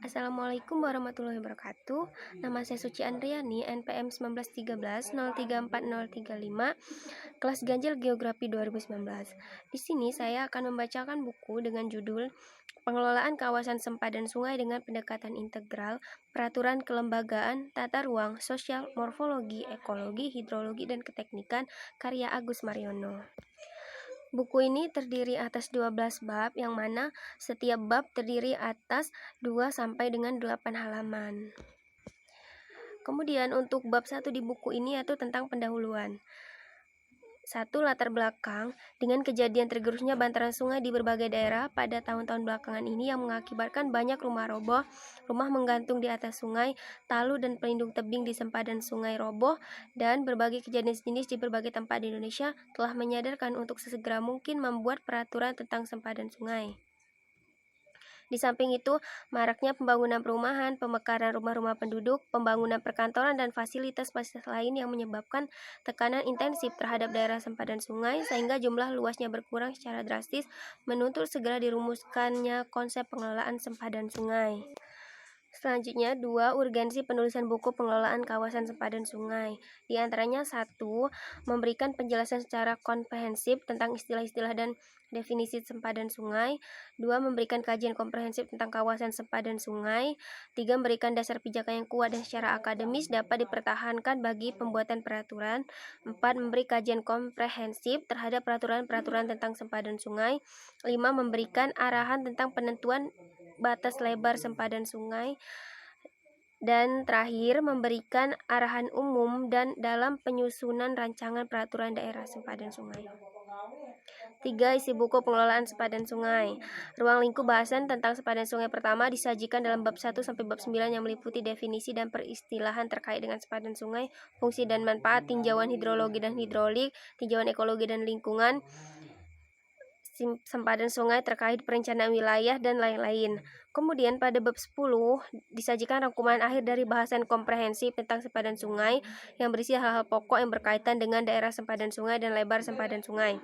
Assalamualaikum warahmatullahi wabarakatuh. Nama saya Suci Andriani, NPM 1913 034035, kelas ganjil Geografi 2019. Di sini saya akan membacakan buku dengan judul Pengelolaan Kawasan Sempadan Sungai dengan Pendekatan Integral, Peraturan Kelembagaan, Tata Ruang, Sosial, Morfologi, Ekologi, Hidrologi, dan Keteknikan, karya Agus Mariono. Buku ini terdiri atas 12 bab, yang mana setiap bab terdiri atas 2 sampai dengan 8 halaman. Kemudian untuk bab 1 di buku ini yaitu tentang pendahuluan. 1. Latar belakang. Dengan kejadian tergerusnya bantaran sungai di berbagai daerah pada tahun-tahun belakangan ini yang mengakibatkan banyak rumah roboh, rumah menggantung di atas sungai, talu dan pelindung tebing di sempadan sungai roboh, dan berbagai kejadian sejenis di berbagai tempat di Indonesia telah menyadarkan untuk sesegera mungkin membuat peraturan tentang sempadan sungai. Di samping itu, maraknya pembangunan perumahan, pemekaran rumah-rumah penduduk, pembangunan perkantoran, dan fasilitas-fasilitas lain yang menyebabkan tekanan intensif terhadap daerah sempadan sungai sehingga jumlah luasnya berkurang secara drastis, menuntut segera dirumuskannya konsep pengelolaan sempadan sungai. Selanjutnya, 2. Urgensi penulisan buku pengelolaan kawasan sempadan sungai. Di antaranya 1. Memberikan penjelasan secara komprehensif tentang istilah-istilah dan definisi sempadan sungai. 2. Memberikan kajian komprehensif tentang kawasan sempadan sungai. 3. Memberikan dasar pijakan yang kuat dan secara akademis dapat dipertahankan bagi pembuatan peraturan. 4. Memberi kajian komprehensif terhadap peraturan-peraturan tentang sempadan sungai. 5. Memberikan arahan tentang penentuan batas lebar sempadan sungai. Dan terakhir, memberikan arahan umum dan dalam penyusunan rancangan peraturan daerah sempadan sungai. 3. Isi buku pengelolaan sempadan sungai. Ruang lingkup bahasan tentang sempadan sungai pertama disajikan dalam bab 1 sampai bab 9 yang meliputi definisi dan peristilahan terkait dengan sempadan sungai, fungsi dan manfaat, tinjauan hidrologi dan hidrolik, tinjauan ekologi dan lingkungan, sempadan sungai terkait perencanaan wilayah, dan lain-lain. Kemudian pada bab 10 disajikan rangkuman akhir dari bahasan komprehensif tentang sempadan sungai yang berisi hal-hal pokok yang berkaitan dengan daerah sempadan sungai dan lebar sempadan sungai.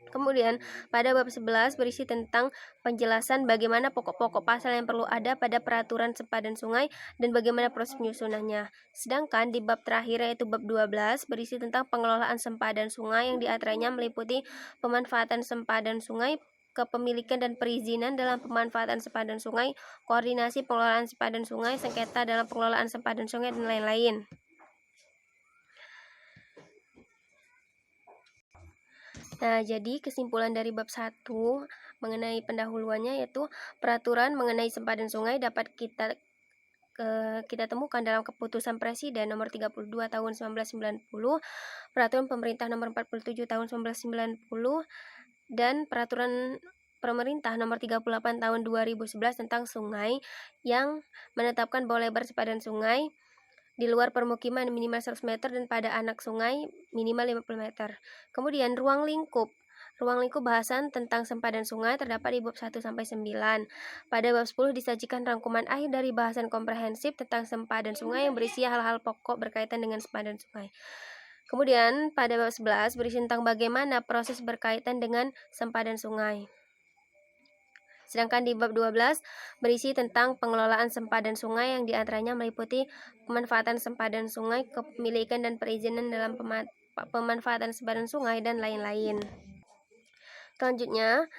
Kemudian pada bab 11 berisi tentang penjelasan bagaimana pokok-pokok pasal yang perlu ada pada peraturan sempadan sungai dan bagaimana proses penyusunannya. Sedangkan di bab terakhir yaitu bab 12 berisi tentang pengelolaan sempadan sungai yang diantaranya meliputi pemanfaatan sempadan sungai, kepemilikan dan perizinan dalam pemanfaatan sempadan sungai, koordinasi pengelolaan sempadan sungai, sengketa dalam pengelolaan sempadan sungai, dan lain-lain. Nah, jadi kesimpulan dari bab 1 mengenai pendahuluannya yaitu peraturan mengenai sempadan sungai dapat kita temukan dalam Keputusan Presiden nomor 32 tahun 1990, Peraturan Pemerintah nomor 47 tahun 1990, dan Peraturan Pemerintah nomor 38 tahun 2011 tentang sungai yang menetapkan bahwa lebar sempadan sungai di luar permukiman minimal 100 meter dan pada anak sungai minimal 50 meter. Kemudian ruang lingkup bahasan tentang sempadan sungai terdapat di bab 1 sampai 9. Pada bab 10 disajikan rangkuman akhir dari bahasan komprehensif tentang sempadan sungai yang berisi hal-hal pokok berkaitan dengan sempadan sungai. Kemudian pada bab 11 berisi tentang bagaimana proses berkaitan dengan sempadan sungai. Sedangkan di bab 12 berisi tentang pengelolaan sempadan sungai yang diantaranya meliputi pemanfaatan sempadan sungai, kepemilikan dan perizinan dalam pemanfaatan sempadan sungai, dan lain-lain. Selanjutnya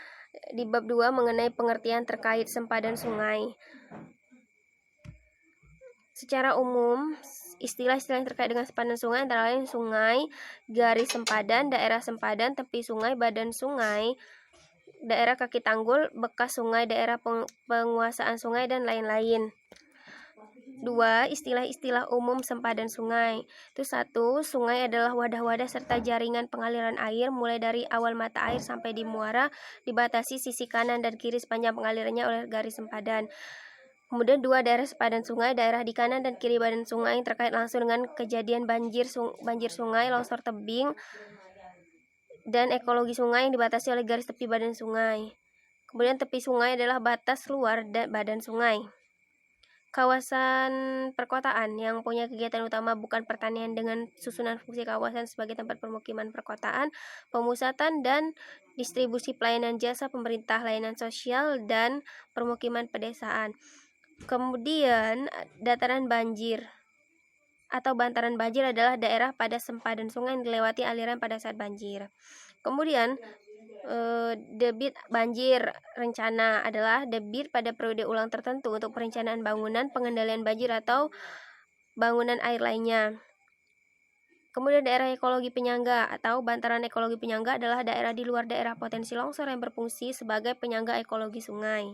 di bab 2 mengenai pengertian terkait sempadan sungai. Secara umum, istilah-istilah yang terkait dengan sempadan sungai antara lain sungai, garis sempadan, daerah sempadan, tepi sungai, badan sungai, daerah kaki tanggul, bekas sungai, daerah penguasaan sungai, dan lain-lain. 2. Istilah-istilah umum sempadan sungai. Itu 1. Sungai adalah wadah-wadah serta jaringan pengaliran air mulai dari awal mata air sampai di muara, dibatasi sisi kanan dan kiri sepanjang pengalirannya oleh garis sempadan. Kemudian 2. Daerah sempadan sungai, daerah di kanan dan kiri badan sungai yang terkait langsung dengan kejadian banjir sungai, longsor tebing, dan ekologi sungai yang dibatasi oleh garis tepi badan sungai. Kemudian tepi sungai adalah batas luar badan sungai. Kawasan perkotaan yang punya kegiatan utama bukan pertanian dengan susunan fungsi kawasan sebagai tempat permukiman perkotaan, pemusatan dan distribusi pelayanan jasa pemerintah, layanan sosial, dan permukiman pedesaan. Kemudian dataran banjir atau bantaran banjir adalah daerah pada sempadan sungai yang dilewati aliran pada saat banjir. Kemudian debit banjir rencana adalah debit pada periode ulang tertentu untuk perencanaan bangunan, pengendalian banjir atau bangunan air lainnya. Kemudian daerah ekologi penyangga atau bantaran ekologi penyangga adalah daerah di luar daerah potensi longsor yang berfungsi sebagai penyangga ekologi sungai.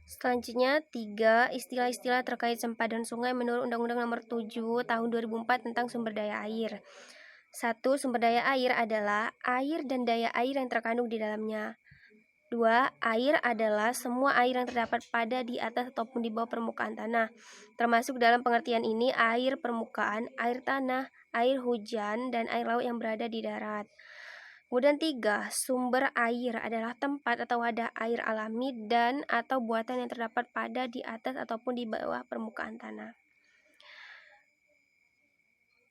Selanjutnya, 3. Istilah-istilah terkait sempadan sungai menurut Undang-Undang Nomor 7 Tahun 2004 tentang sumber daya air. 1. Sumber daya air adalah air dan daya air yang terkandung di dalamnya. 2. Air adalah semua air yang terdapat pada, di atas, ataupun di bawah permukaan tanah. Termasuk dalam pengertian ini air permukaan, air tanah, air hujan, dan air laut yang berada di darat. Kemudian 3. Sumber air adalah tempat atau wadah air alami dan atau buatan yang terdapat pada, di atas, ataupun di bawah permukaan tanah.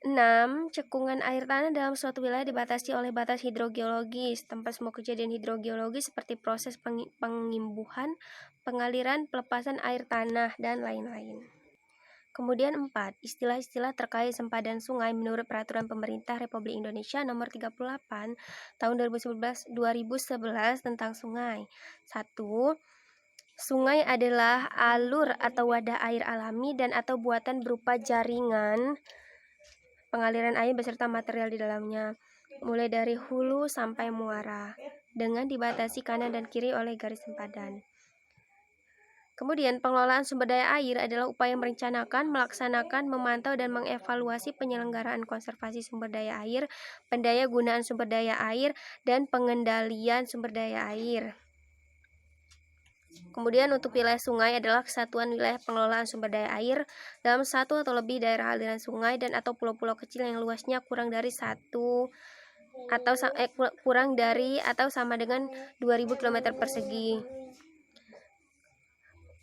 6. Cekungan air tanah dalam suatu wilayah dibatasi oleh batas hidrogeologis. Tempat semua kejadian hidrogeologis seperti proses pengimbuhan, pengaliran, pelepasan air tanah, dan lain-lain. Kemudian 4. Istilah-istilah terkait sempadan sungai menurut Peraturan Pemerintah Republik Indonesia Nomor 38 Tahun 2011 tentang sungai. 1. Sungai adalah alur atau wadah air alami dan atau buatan berupa jaringan pengaliran air beserta material di dalamnya, mulai dari hulu sampai muara, dengan dibatasi kanan dan kiri oleh garis sempadan. Kemudian, pengelolaan sumber daya air adalah upaya merencanakan, melaksanakan, memantau, dan mengevaluasi penyelenggaraan konservasi sumber daya air, pendaya gunaan sumber daya air, dan pengendalian sumber daya air. Kemudian untuk wilayah sungai adalah kesatuan wilayah pengelolaan sumber daya air dalam satu atau lebih daerah aliran sungai dan atau pulau-pulau kecil yang luasnya kurang dari atau sama dengan 2000 km persegi.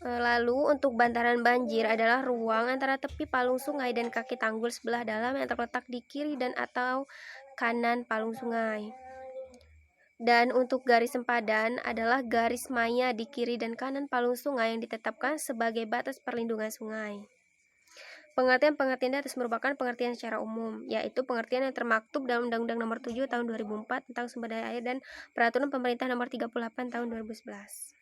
Lalu untuk bantaran banjir adalah ruang antara tepi palung sungai dan kaki tanggul sebelah dalam yang terletak di kiri dan atau kanan palung sungai. Dan untuk garis sempadan adalah garis maya di kiri dan kanan palung sungai yang ditetapkan sebagai batas perlindungan sungai. Pengertian-pengertian di atas merupakan pengertian secara umum, yaitu pengertian yang termaktub dalam Undang-Undang Nomor 7 Tahun 2004 tentang sumber daya air dan Peraturan Pemerintah Nomor 38 Tahun 2011.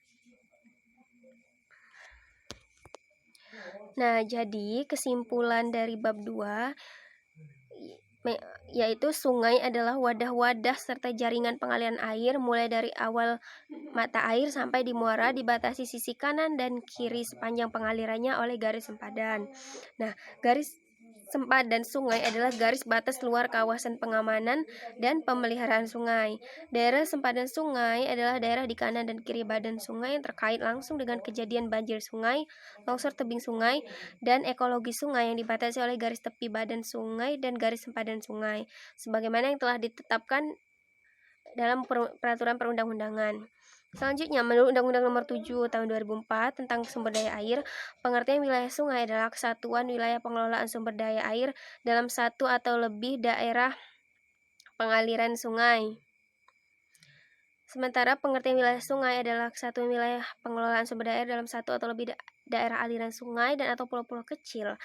Nah, jadi kesimpulan dari bab 2 yaitu sungai adalah wadah-wadah serta jaringan pengaliran air mulai dari awal mata air sampai di muara, dibatasi sisi kanan dan kiri sepanjang pengalirannya oleh garis sempadan. Nah, garis sempadan sungai adalah garis batas luar kawasan pengamanan dan pemeliharaan sungai. Daerah sempadan sungai adalah daerah di kanan dan kiri badan sungai yang terkait langsung dengan kejadian banjir sungai, longsor tebing sungai, dan ekologi sungai yang dibatasi oleh garis tepi badan sungai dan garis sempadan sungai, sebagaimana yang telah ditetapkan dalam peraturan perundang-undangan. Selanjutnya, menurut Undang-Undang Nomor 7 Tahun 2004 tentang sumber daya air, pengertian wilayah sungai adalah kesatuan wilayah pengelolaan sumber daya air dalam satu atau lebih daerah pengaliran sungai. Sementara pengertian wilayah sungai adalah kesatuan wilayah pengelolaan sumber daya air dalam satu atau lebih daerah aliran sungai dan atau pulau-pulau kecil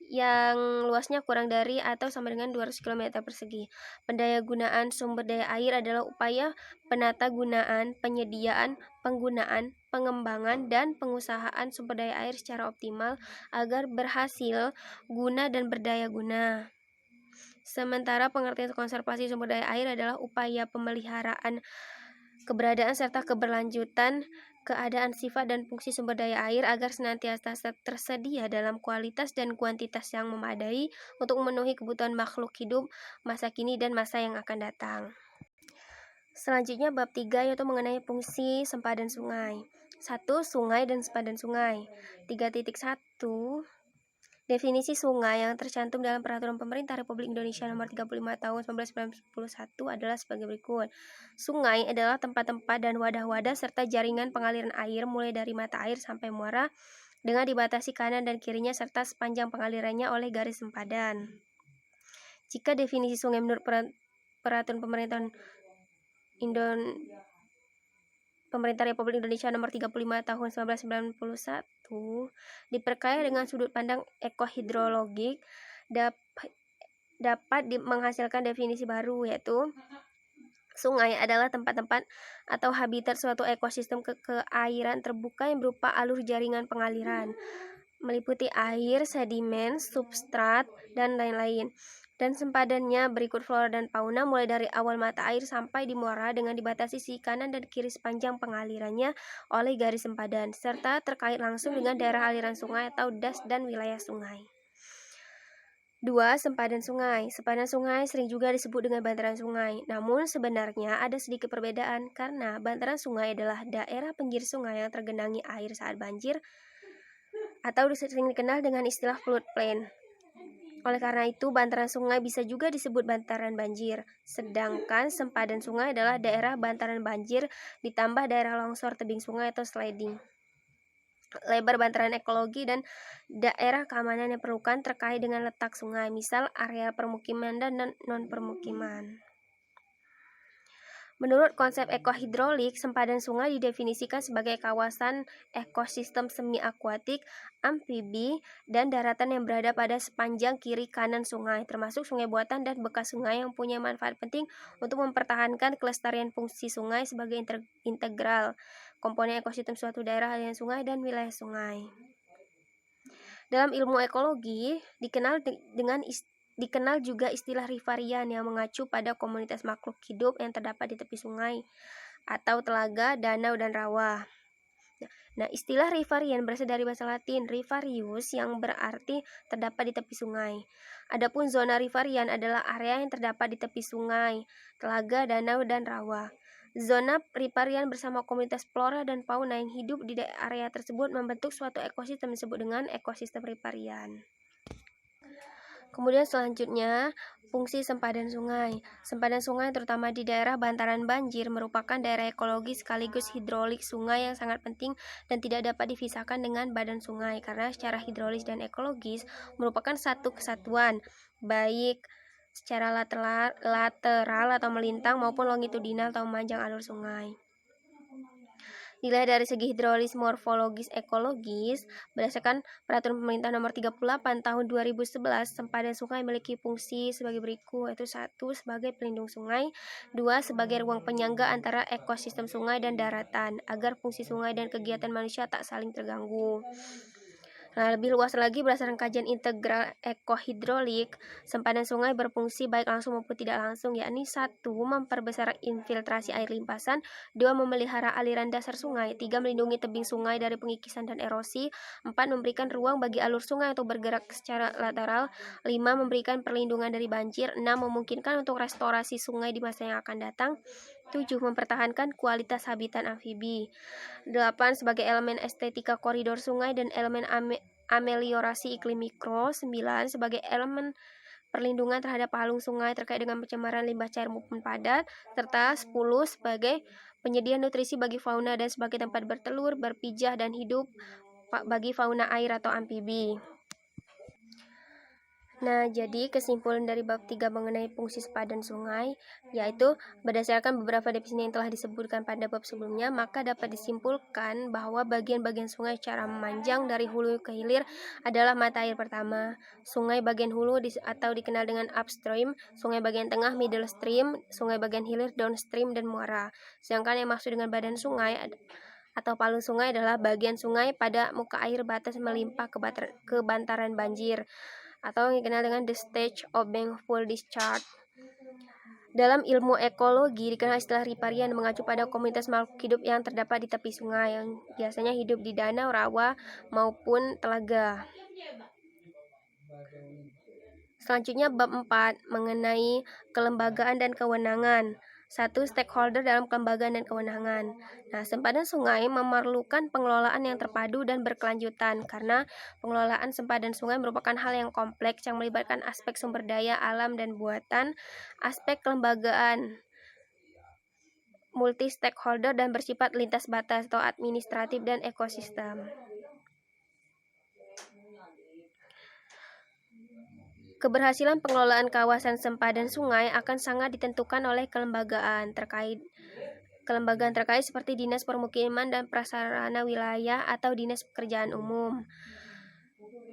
yang luasnya kurang dari atau sama dengan 200 km persegi. Pendayagunaan sumber daya air adalah upaya penata gunaan, penyediaan, penggunaan, pengembangan, dan pengusahaan sumber daya air secara optimal agar berhasil guna dan berdaya guna. Sementara pengertian konservasi sumber daya air adalah upaya pemeliharaan keberadaan serta keberlanjutan keadaan sifat dan fungsi sumber daya air agar senantiasa tersedia dalam kualitas dan kuantitas yang memadai untuk memenuhi kebutuhan makhluk hidup masa kini dan masa yang akan datang. Selanjutnya bab 3 yaitu mengenai fungsi sempadan sungai. 1. Sungai dan sempadan sungai. 3.1 Definisi sungai yang tercantum dalam Peraturan Pemerintah Republik Indonesia Nomor 35 Tahun 1991 adalah sebagai berikut. Sungai adalah tempat-tempat dan wadah-wadah serta jaringan pengaliran air mulai dari mata air sampai muara dengan dibatasi kanan dan kirinya serta sepanjang pengalirannya oleh garis sempadan. Jika definisi sungai menurut Peraturan Pemerintah Republik Indonesia Nomor 35 Tahun 1991 diperkaya dengan sudut pandang ekohidrologik dapat menghasilkan definisi baru, yaitu sungai adalah tempat-tempat atau habitat suatu ekosistem keairan terbuka yang berupa alur jaringan pengaliran, meliputi air, sedimen, substrat, dan lain-lain. Dan sempadannya berikut flora dan fauna mulai dari awal mata air sampai di muara dengan dibatasi sisi kanan dan kiri sepanjang pengalirannya oleh garis sempadan, serta terkait langsung dengan daerah aliran sungai atau das dan wilayah sungai. 2. Sempadan sungai. Sempadan sungai sering juga disebut dengan bantaran sungai. Namun sebenarnya ada sedikit perbedaan karena bantaran sungai adalah daerah pinggir sungai yang tergenangi air saat banjir atau sering dikenal dengan istilah floodplain. Oleh karena itu, bantaran sungai bisa juga disebut bantaran banjir. Sedangkan sempadan sungai adalah daerah bantaran banjir ditambah daerah longsor tebing sungai atau sliding. Lebar bantaran ekologi dan daerah keamanan yang diperlukan terkait dengan letak sungai, misal area permukiman dan non-permukiman. Menurut konsep ekohidrolik, sempadan sungai didefinisikan sebagai kawasan ekosistem semi-akuatik, amfibi, dan daratan yang berada pada sepanjang kiri kanan sungai, termasuk sungai buatan dan bekas sungai yang punya manfaat penting untuk mempertahankan kelestarian fungsi sungai sebagai integral komponen ekosistem suatu daerah aliran sungai dan wilayah sungai. Dalam ilmu ekologi, dikenal juga istilah riparian yang mengacu pada komunitas makhluk hidup yang terdapat di tepi sungai atau telaga, danau, dan rawa. Nah, istilah riparian berasal dari bahasa Latin riparius yang berarti terdapat di tepi sungai. Adapun zona riparian adalah area yang terdapat di tepi sungai, telaga, danau, dan rawa. Zona riparian bersama komunitas flora dan fauna yang hidup di area tersebut membentuk suatu ekosistem disebut dengan ekosistem riparian. Kemudian selanjutnya, fungsi sempadan sungai. Sempadan sungai terutama di daerah bantaran banjir merupakan daerah ekologi sekaligus hidrolik sungai yang sangat penting dan tidak dapat dipisahkan dengan badan sungai karena secara hidrolis dan ekologis merupakan satu kesatuan, baik secara lateral atau melintang maupun longitudinal atau memanjang alur sungai. Nilai dari segi hidrolis, morfologis, ekologis, berdasarkan Peraturan Pemerintah Nomor 38 Tahun 2011, sempadan sungai memiliki fungsi sebagai berikut, yaitu 1. Sebagai pelindung sungai, 2. Sebagai ruang penyangga antara ekosistem sungai dan daratan, agar fungsi sungai dan kegiatan manusia tak saling terganggu. Nah, lebih luas lagi berdasarkan kajian integral ekohidrolik, sempadan sungai berfungsi baik langsung maupun tidak langsung, yakni 1. Memperbesar infiltrasi air limpasan, 2. Memelihara aliran dasar sungai, 3. Melindungi tebing sungai dari pengikisan dan erosi, 4. Memberikan ruang bagi alur sungai untuk bergerak secara lateral, 5. Memberikan perlindungan dari banjir, 6. Memungkinkan untuk restorasi sungai di masa yang akan datang, 7. Mempertahankan kualitas habitat amfibi, 8. Sebagai elemen estetika koridor sungai dan elemen ameliorasi iklim mikro, 9. Sebagai elemen perlindungan terhadap palung sungai terkait dengan pencemaran limbah cair maupun padat, serta 10. Sebagai penyedia nutrisi bagi fauna dan sebagai tempat bertelur, berpijah, dan hidup bagi fauna air atau amfibi. Nah, jadi kesimpulan dari bab 3 mengenai fungsi sempadan sungai, yaitu berdasarkan beberapa definisi yang telah disebutkan pada bab sebelumnya, maka dapat disimpulkan bahwa bagian-bagian sungai secara memanjang dari hulu ke hilir adalah mata air pertama, sungai bagian hulu atau dikenal dengan upstream, sungai bagian tengah middle stream, sungai bagian hilir downstream, dan muara. Sedangkan yang maksud dengan badan sungai atau palung sungai adalah bagian sungai pada muka air batas melimpah ke bantaran banjir, atau yang dikenal dengan the stage of being full discharge. Dalam ilmu ekologi dikenal istilah riparian mengacu pada komunitas makhluk hidup yang terdapat di tepi sungai yang biasanya hidup di danau, rawa, maupun telaga. Selanjutnya bab 4 mengenai kelembagaan dan kewenangan. 1. Stakeholder dalam kelembagaan dan kewenangan. Nah, sempadan sungai memerlukan pengelolaan yang terpadu dan berkelanjutan karena pengelolaan sempadan sungai merupakan hal yang kompleks yang melibatkan aspek sumber daya alam dan buatan, aspek kelembagaan multi stakeholder dan bersifat lintas batas atau administratif dan ekosistem. Keberhasilan pengelolaan kawasan sempadan sungai akan sangat ditentukan oleh kelembagaan terkait kelembagaan terkait seperti Dinas Permukiman dan Prasarana Wilayah atau Dinas Pekerjaan Umum.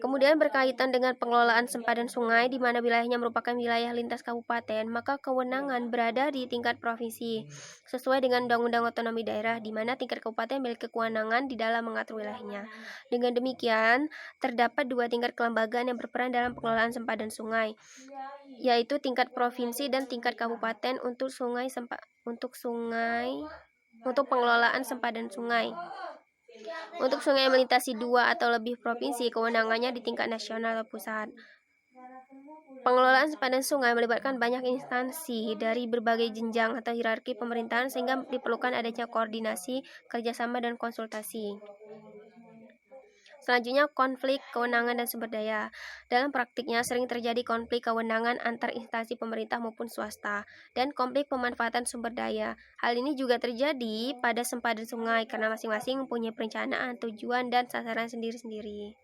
Kemudian berkaitan dengan pengelolaan sempadan sungai di mana wilayahnya merupakan wilayah lintas kabupaten, maka kewenangan berada di tingkat provinsi sesuai dengan Undang-Undang Otonomi Daerah di mana tingkat kabupaten memiliki kewenangan di dalam mengatur wilayahnya. Dengan demikian, terdapat dua tingkat kelembagaan yang berperan dalam pengelolaan sempadan sungai, yaitu tingkat provinsi dan tingkat kabupaten untuk pengelolaan sempadan sungai. Untuk sungai yang melintasi dua atau lebih provinsi, kewenangannya di tingkat nasional atau pusat. Pengelolaan sempadan sungai melibatkan banyak instansi dari berbagai jenjang atau hierarki pemerintahan sehingga diperlukan adanya koordinasi, kerjasama, dan konsultasi. Selanjutnya, konflik kewenangan dan sumber daya. Dalam praktiknya sering terjadi konflik kewenangan antar instansi pemerintah maupun swasta dan konflik pemanfaatan sumber daya. Hal ini juga terjadi pada sempadan sungai karena masing-masing mempunyai perencanaan, tujuan, dan sasaran sendiri-sendiri.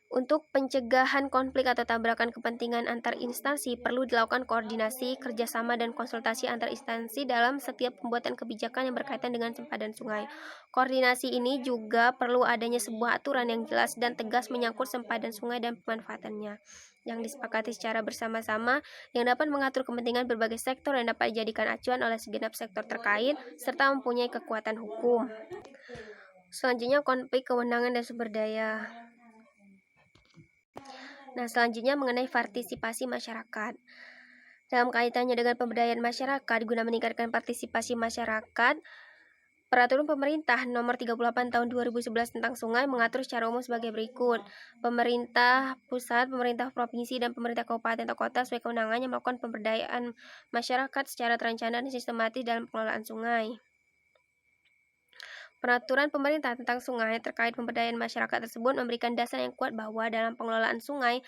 Untuk pencegahan konflik atau tabrakan kepentingan antar instansi, perlu dilakukan koordinasi, kerjasama, dan konsultasi antar instansi dalam setiap pembuatan kebijakan yang berkaitan dengan sempadan sungai. Koordinasi ini juga perlu adanya sebuah aturan yang jelas dan tegas menyangkut sempadan sungai dan pemanfaatannya, yang disepakati secara bersama-sama, yang dapat mengatur kepentingan berbagai sektor yang dapat dijadikan acuan oleh segenap sektor terkait, serta mempunyai kekuatan hukum. Selanjutnya, konflik kewenangan dan sumber daya. Nah, selanjutnya mengenai partisipasi masyarakat. Dalam kaitannya dengan pemberdayaan masyarakat, guna meningkatkan partisipasi masyarakat, Peraturan Pemerintah Nomor 38 Tahun 2011 tentang Sungai mengatur secara umum sebagai berikut. Pemerintah pusat, pemerintah provinsi, dan pemerintah kabupaten atau kota sesuai kewenangannya melakukan pemberdayaan masyarakat secara terencana dan sistematis dalam pengelolaan sungai. Peraturan pemerintah tentang sungai terkait pemberdayaan masyarakat tersebut memberikan dasar yang kuat bahwa dalam pengelolaan sungai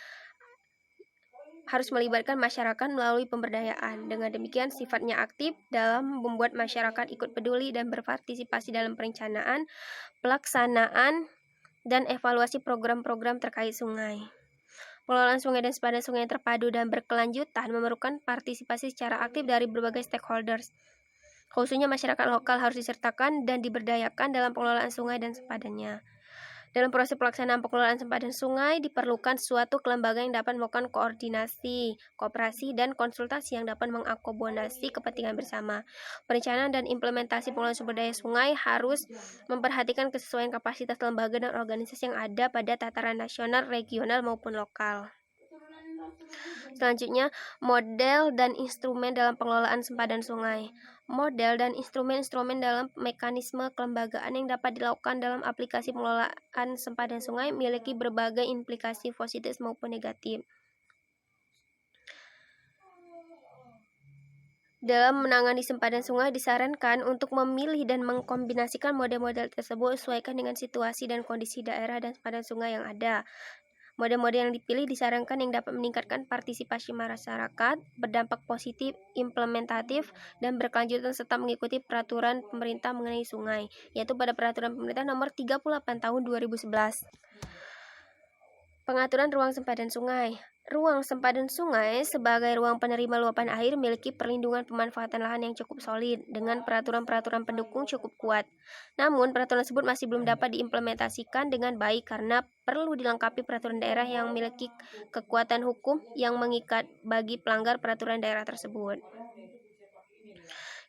harus melibatkan masyarakat melalui pemberdayaan. Dengan demikian, sifatnya aktif dalam membuat masyarakat ikut peduli dan berpartisipasi dalam perencanaan, pelaksanaan, dan evaluasi program-program terkait sungai. Pengelolaan sungai dan sempadan sungai yang terpadu dan berkelanjutan memerlukan partisipasi secara aktif dari berbagai stakeholders. Khususnya masyarakat lokal harus disertakan dan diberdayakan dalam pengelolaan sungai dan sempadannya. Dalam proses pelaksanaan pengelolaan sempadan sungai, diperlukan suatu kelembagaan yang dapat melakukan koordinasi, kooperasi, dan konsultasi yang dapat mengakomodasi kepentingan bersama. Perencanaan dan implementasi pengelolaan sumber daya sungai harus memperhatikan kesesuaian kapasitas lembaga dan organisasi yang ada pada tataran nasional, regional, maupun lokal. Selanjutnya, model dan instrumen dalam pengelolaan sempadan sungai. Model dan instrumen-instrumen dalam mekanisme kelembagaan yang dapat dilakukan dalam aplikasi pengelolaan sempadan sungai memiliki berbagai implikasi positif maupun negatif. Dalam menangani sempadan sungai disarankan untuk memilih dan mengkombinasikan model-model tersebut sesuaikan dengan situasi dan kondisi daerah dan sempadan sungai yang ada. Model-model yang dipilih disarankan yang dapat meningkatkan partisipasi masyarakat, berdampak positif, implementatif, dan berkelanjutan serta mengikuti peraturan pemerintah mengenai sungai, yaitu pada Peraturan Pemerintah Nomor 38 Tahun 2011. Pengaturan ruang sempadan sungai. Ruang sempadan sungai sebagai ruang penerima luapan air memiliki perlindungan pemanfaatan lahan yang cukup solid dengan peraturan-peraturan pendukung cukup kuat. Namun, peraturan tersebut masih belum dapat diimplementasikan dengan baik karena perlu dilengkapi peraturan daerah yang memiliki kekuatan hukum yang mengikat bagi pelanggar peraturan daerah tersebut.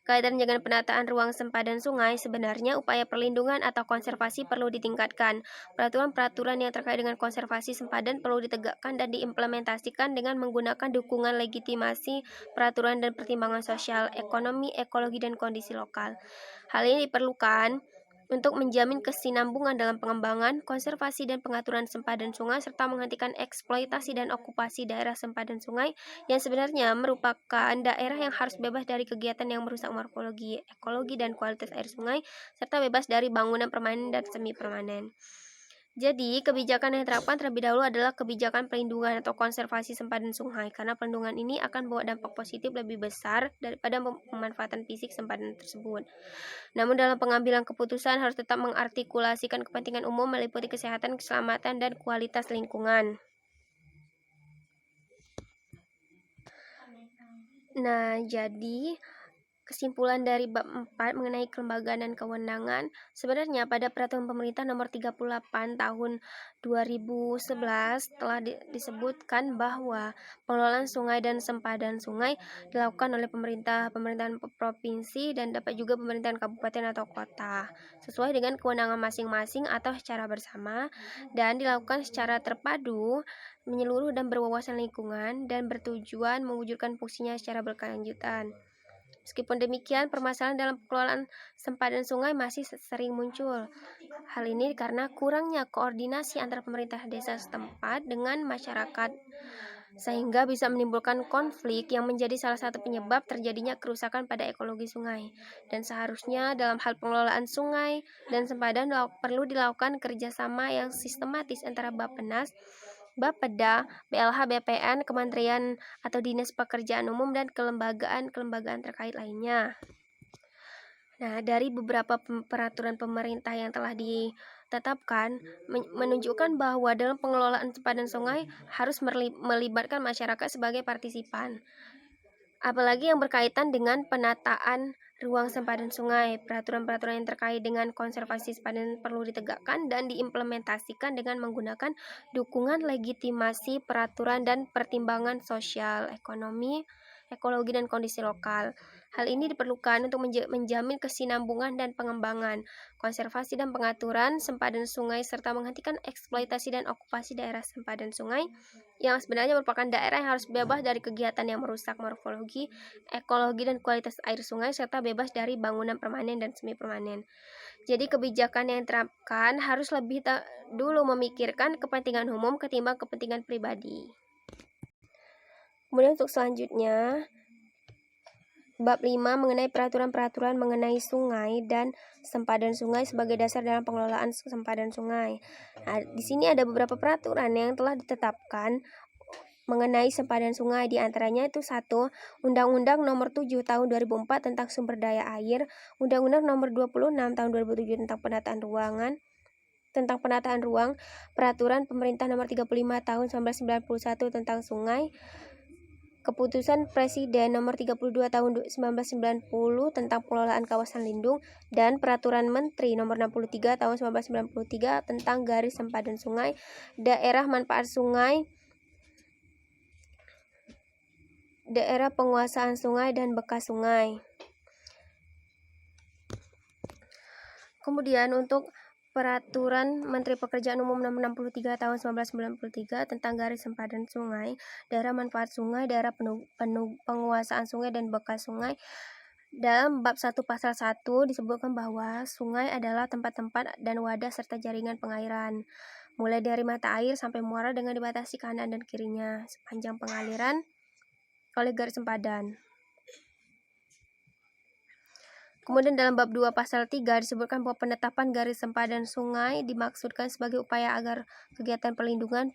Kaitan dengan penataan ruang sempadan sungai, sebenarnya upaya perlindungan atau konservasi perlu ditingkatkan. Peraturan-peraturan yang terkait dengan konservasi sempadan perlu ditegakkan dan diimplementasikan dengan menggunakan dukungan legitimasi peraturan dan pertimbangan sosial, ekonomi, ekologi, dan kondisi lokal. Hal ini diperlukan untuk menjamin kesinambungan dalam pengembangan, konservasi, dan pengaturan sempadan sungai serta menghentikan eksploitasi dan okupasi daerah sempadan sungai yang sebenarnya merupakan daerah yang harus bebas dari kegiatan yang merusak morfologi, ekologi, dan kualitas air sungai serta bebas dari bangunan permanen dan semi permanen. Jadi, kebijakan yang diterapkan terlebih dahulu adalah kebijakan perlindungan atau konservasi sempadan sungai karena perlindungan ini akan membawa dampak positif lebih besar daripada pemanfaatan fisik sempadan tersebut. Namun dalam pengambilan keputusan harus tetap mengartikulasikan kepentingan umum meliputi kesehatan, keselamatan, dan kualitas lingkungan. Nah, jadi Kesimpulan dari bab 4 mengenai kelembagaan dan kewenangan, sebenarnya pada Peraturan Pemerintah Nomor 38 Tahun 2011 telah disebutkan bahwa pengelolaan sungai dan sempadan sungai dilakukan oleh pemerintahan provinsi dan dapat juga pemerintahan kabupaten atau kota, sesuai dengan kewenangan masing-masing atau secara bersama, dan dilakukan secara terpadu, menyeluruh dan berwawasan lingkungan, dan bertujuan mewujudkan fungsinya secara berkelanjutan. Meskipun demikian, permasalahan dalam pengelolaan sempadan sungai masih sering muncul. Hal ini karena kurangnya koordinasi antara pemerintah desa setempat dengan masyarakat, sehingga bisa menimbulkan konflik yang menjadi salah satu penyebab terjadinya kerusakan pada ekologi sungai. Dan seharusnya dalam hal pengelolaan sungai dan sempadan perlu dilakukan kerjasama yang sistematis antara Bappenas, Bapeda, BLH, BPN, Kementerian atau Dinas Pekerjaan Umum, dan kelembagaan terkait lainnya. Nah, dari beberapa peraturan pemerintah yang telah ditetapkan menunjukkan bahwa dalam pengelolaan sempadan sungai harus melibatkan masyarakat sebagai partisipan. Apalagi yang berkaitan dengan penataan ruang sempadan sungai. Peraturan-peraturan yang terkait dengan konservasi sempadan perlu ditegakkan dan diimplementasikan dengan menggunakan dukungan legitimasi peraturan dan pertimbangan sosial, ekonomi, ekologi, dan kondisi lokal. Hal ini diperlukan untuk menjamin kesinambungan dan pengembangan, konservasi dan pengaturan sempadan sungai, serta menghentikan eksploitasi dan okupasi daerah sempadan sungai yang sebenarnya merupakan daerah yang harus bebas dari kegiatan yang merusak morfologi, ekologi, dan kualitas air sungai, serta bebas dari bangunan permanen dan semi permanen. Jadi kebijakan yang diterapkan harus lebih dulu memikirkan kepentingan umum ketimbang kepentingan pribadi. Kemudian untuk selanjutnya, bab 5 mengenai peraturan-peraturan mengenai sungai dan sempadan sungai sebagai dasar dalam pengelolaan sempadan sungai. Nah, di sini ada beberapa peraturan yang telah ditetapkan mengenai sempadan sungai, di antaranya itu 1. Undang-Undang Nomor 7 Tahun 2004 tentang Sumber Daya Air, Undang-Undang Nomor 26 Tahun 2007 tentang penataan ruang, Peraturan Pemerintah Nomor 35 Tahun 1991 tentang sungai, Keputusan Presiden Nomor 32 Tahun 1990 tentang pengelolaan kawasan lindung, dan Peraturan Menteri Nomor 63 Tahun 1993 tentang garis sempadan sungai, daerah manfaat sungai, daerah penguasaan sungai, dan bekas sungai. Kemudian untuk Peraturan Menteri Pekerjaan Umum Nomor 63 Tahun 1993 tentang garis sempadan sungai, daerah manfaat sungai, daerah penguasaan sungai, dan bekas sungai. Dalam bab 1 pasal 1 disebutkan bahwa sungai adalah tempat-tempat dan wadah serta jaringan pengairan, mulai dari mata air sampai muara dengan dibatasi kanan dan kirinya sepanjang pengaliran oleh garis sempadan. Kemudian dalam bab 2 pasal 3 disebutkan bahwa penetapan garis sempadan sungai dimaksudkan sebagai upaya agar kegiatan perlindungan,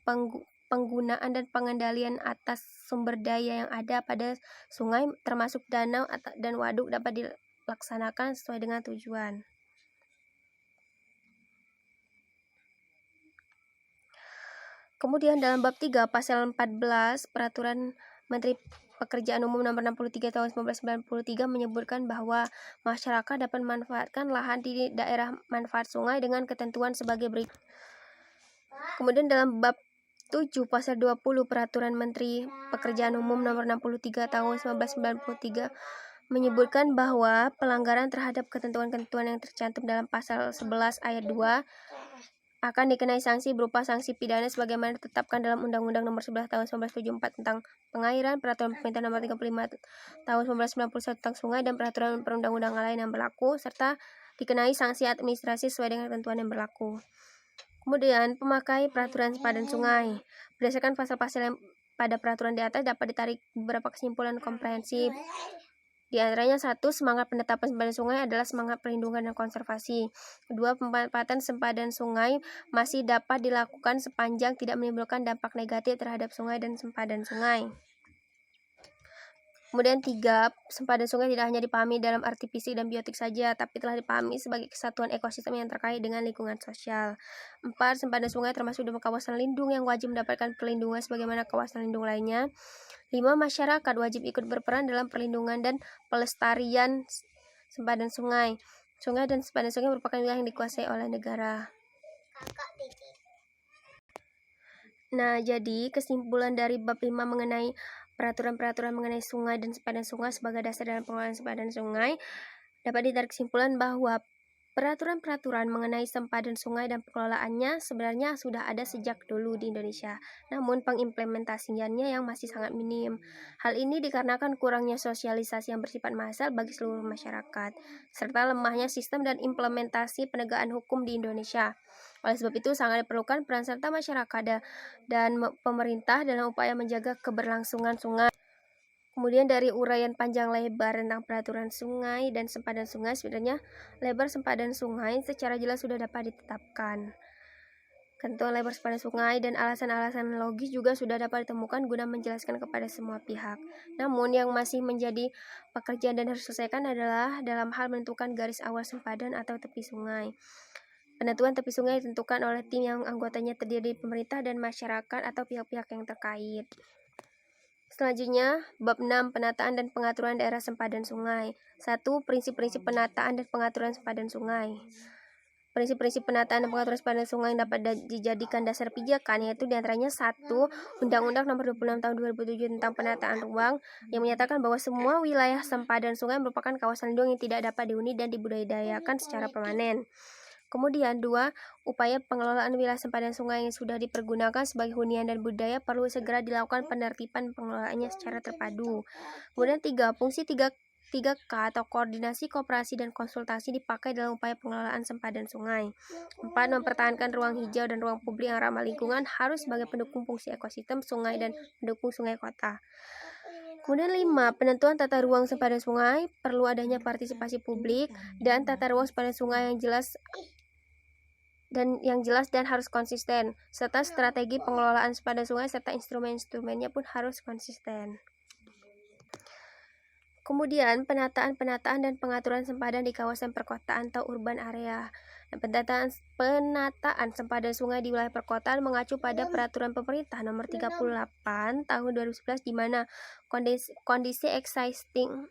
penggunaan, dan pengendalian atas sumber daya yang ada pada sungai termasuk danau dan waduk dapat dilaksanakan sesuai dengan tujuan. Kemudian dalam bab 3 pasal 14 Peraturan Menteri Pekerjaan Umum Nomor 63 Tahun 1993 menyebutkan bahwa masyarakat dapat memanfaatkan lahan di daerah manfaat sungai dengan ketentuan sebagai berikut. Kemudian dalam bab 7 pasal 20 Peraturan Menteri Pekerjaan Umum Nomor 63 Tahun 1993 menyebutkan bahwa pelanggaran terhadap ketentuan-ketentuan yang tercantum dalam pasal 11 ayat 2 akan dikenai sanksi berupa sanksi pidana sebagaimana ditetapkan dalam Undang-Undang Nomor 11 Tahun 1974 tentang pengairan, Peraturan Pemerintah Nomor 35 Tahun 1991 tentang sungai, dan peraturan perundang-undangan lain yang berlaku, serta dikenai sanksi administrasi sesuai dengan ketentuan yang berlaku. Kemudian pemakai peraturan sempadan sungai. Berdasarkan pasal-pasal yang pada peraturan di atas dapat ditarik beberapa kesimpulan komprehensif. Di antaranya 1. Semangat penetapan sempadan sungai adalah semangat perlindungan dan konservasi. 2. Pemanfaatan sempadan sungai masih dapat dilakukan sepanjang tidak menimbulkan dampak negatif terhadap sungai dan sempadan sungai. Kemudian 3, sempadan sungai tidak hanya dipahami dalam arti fisik dan biotik saja, tapi telah dipahami sebagai kesatuan ekosistem yang terkait dengan lingkungan sosial. 4, sempadan sungai termasuk dalam kawasan lindung yang wajib mendapatkan perlindungan sebagaimana kawasan lindung lainnya. 5, masyarakat wajib ikut berperan dalam perlindungan dan pelestarian sempadan sungai. Sungai dan sempadan sungai merupakan wilayah yang dikuasai oleh negara. Nah, jadi kesimpulan dari bab 5 mengenai peraturan-peraturan mengenai sungai dan sempadan sungai sebagai dasar dalam pengelolaan sempadan sungai, dapat ditarik kesimpulan bahwa peraturan-peraturan mengenai sempadan sungai dan pengelolaannya sebenarnya sudah ada sejak dulu di Indonesia, namun pengimplementasiannya yang masih sangat minim. Hal ini dikarenakan kurangnya sosialisasi yang bersifat massal bagi seluruh masyarakat, serta lemahnya sistem dan implementasi penegakan hukum di Indonesia. Oleh sebab itu, sangat diperlukan peran serta masyarakat dan pemerintah dalam upaya menjaga keberlangsungan sungai. Kemudian dari uraian panjang lebar tentang peraturan sungai dan sempadan sungai, sebenarnya lebar sempadan sungai secara jelas sudah dapat ditetapkan. Ketentuan lebar sempadan sungai dan alasan-alasan logis juga sudah dapat ditemukan guna menjelaskan kepada semua pihak. Namun yang masih menjadi pekerjaan dan harus diselesaikan adalah dalam hal menentukan garis awal sempadan atau tepi sungai. Penentuan tepi sungai ditentukan oleh tim yang anggotanya terdiri dari pemerintah dan masyarakat atau pihak-pihak yang terkait. Selanjutnya, bab 6, penataan dan pengaturan daerah sempadan sungai. 1. Prinsip-prinsip penataan dan pengaturan sempadan sungai. Prinsip-prinsip penataan dan pengaturan sempadan sungai yang dapat dijadikan dasar pijakan yaitu diantaranya 1. Undang-Undang Nomor 26 Tahun 2007 tentang Penataan Ruang yang menyatakan bahwa semua wilayah sempadan sungai merupakan kawasan lindung yang tidak dapat dihuni dan dibudidayakan secara permanen. Kemudian 2, upaya pengelolaan wilayah sempadan sungai yang sudah dipergunakan sebagai hunian dan budidaya perlu segera dilakukan penertiban pengelolaannya secara terpadu. Kemudian 3, fungsi 3K atau koordinasi, kooperasi, dan konsultasi dipakai dalam upaya pengelolaan sempadan sungai. 4, mempertahankan ruang hijau dan ruang publik yang ramah lingkungan harus sebagai pendukung fungsi ekosistem sungai dan pendukung sungai kota. Kemudian 5, penentuan tata ruang sempadan sungai, perlu adanya partisipasi publik dan tata ruang sempadan sungai yang jelas dan harus konsisten, serta strategi pengelolaan sempadan sungai serta instrumen-instrumennya pun harus konsisten. Kemudian penataan dan pengaturan sempadan di kawasan perkotaan atau urban area. Penataan sempadan sungai di wilayah perkotaan mengacu pada peraturan pemerintah nomor 38 tahun 2011 di mana kondisi existing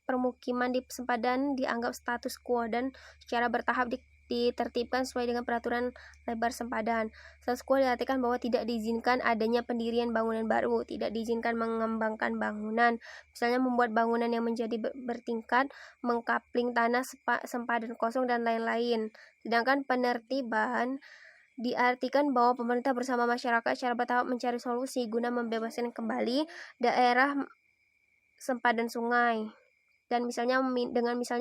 permukiman di sempadan dianggap status quo dan secara bertahap ditertibkan sesuai dengan peraturan lebar sempadan. Status quo diartikan bahwa tidak diizinkan adanya pendirian bangunan baru, tidak diizinkan mengembangkan bangunan, misalnya membuat bangunan yang menjadi bertingkat, mengkapling tanah sempadan kosong, dan lain-lain. Sedangkan penertiban diartikan bahwa pemerintah bersama masyarakat secara bertahap mencari solusi guna membebaskan kembali daerah sempadan sungai dan misalnya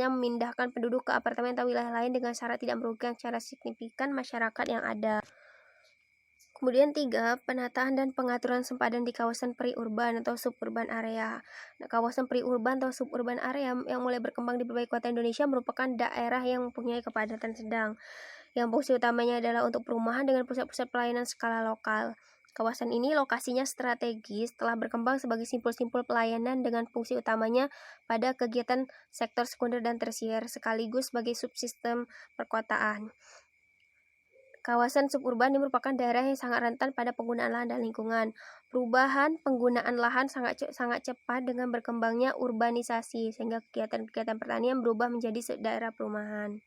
memindahkan penduduk ke apartemen atau wilayah lain dengan syarat tidak merugikan secara signifikan masyarakat yang ada. Kemudian 3, penataan dan pengaturan sempadan di kawasan periurban atau suburban area. Nah, kawasan periurban atau suburban area yang mulai berkembang di berbagai kota Indonesia merupakan daerah yang mempunyai kepadatan sedang, yang fungsi utamanya adalah untuk perumahan dengan pusat-pusat pelayanan skala lokal. Kawasan ini lokasinya strategis, telah berkembang sebagai simpul-simpul pelayanan dengan fungsi utamanya pada kegiatan sektor sekunder dan tersier, sekaligus sebagai subsistem perkotaan. Kawasan suburban ini merupakan daerah yang sangat rentan pada penggunaan lahan dan lingkungan. Perubahan penggunaan lahan sangat cepat dengan berkembangnya urbanisasi, sehingga kegiatan-kegiatan pertanian berubah menjadi daerah perumahan.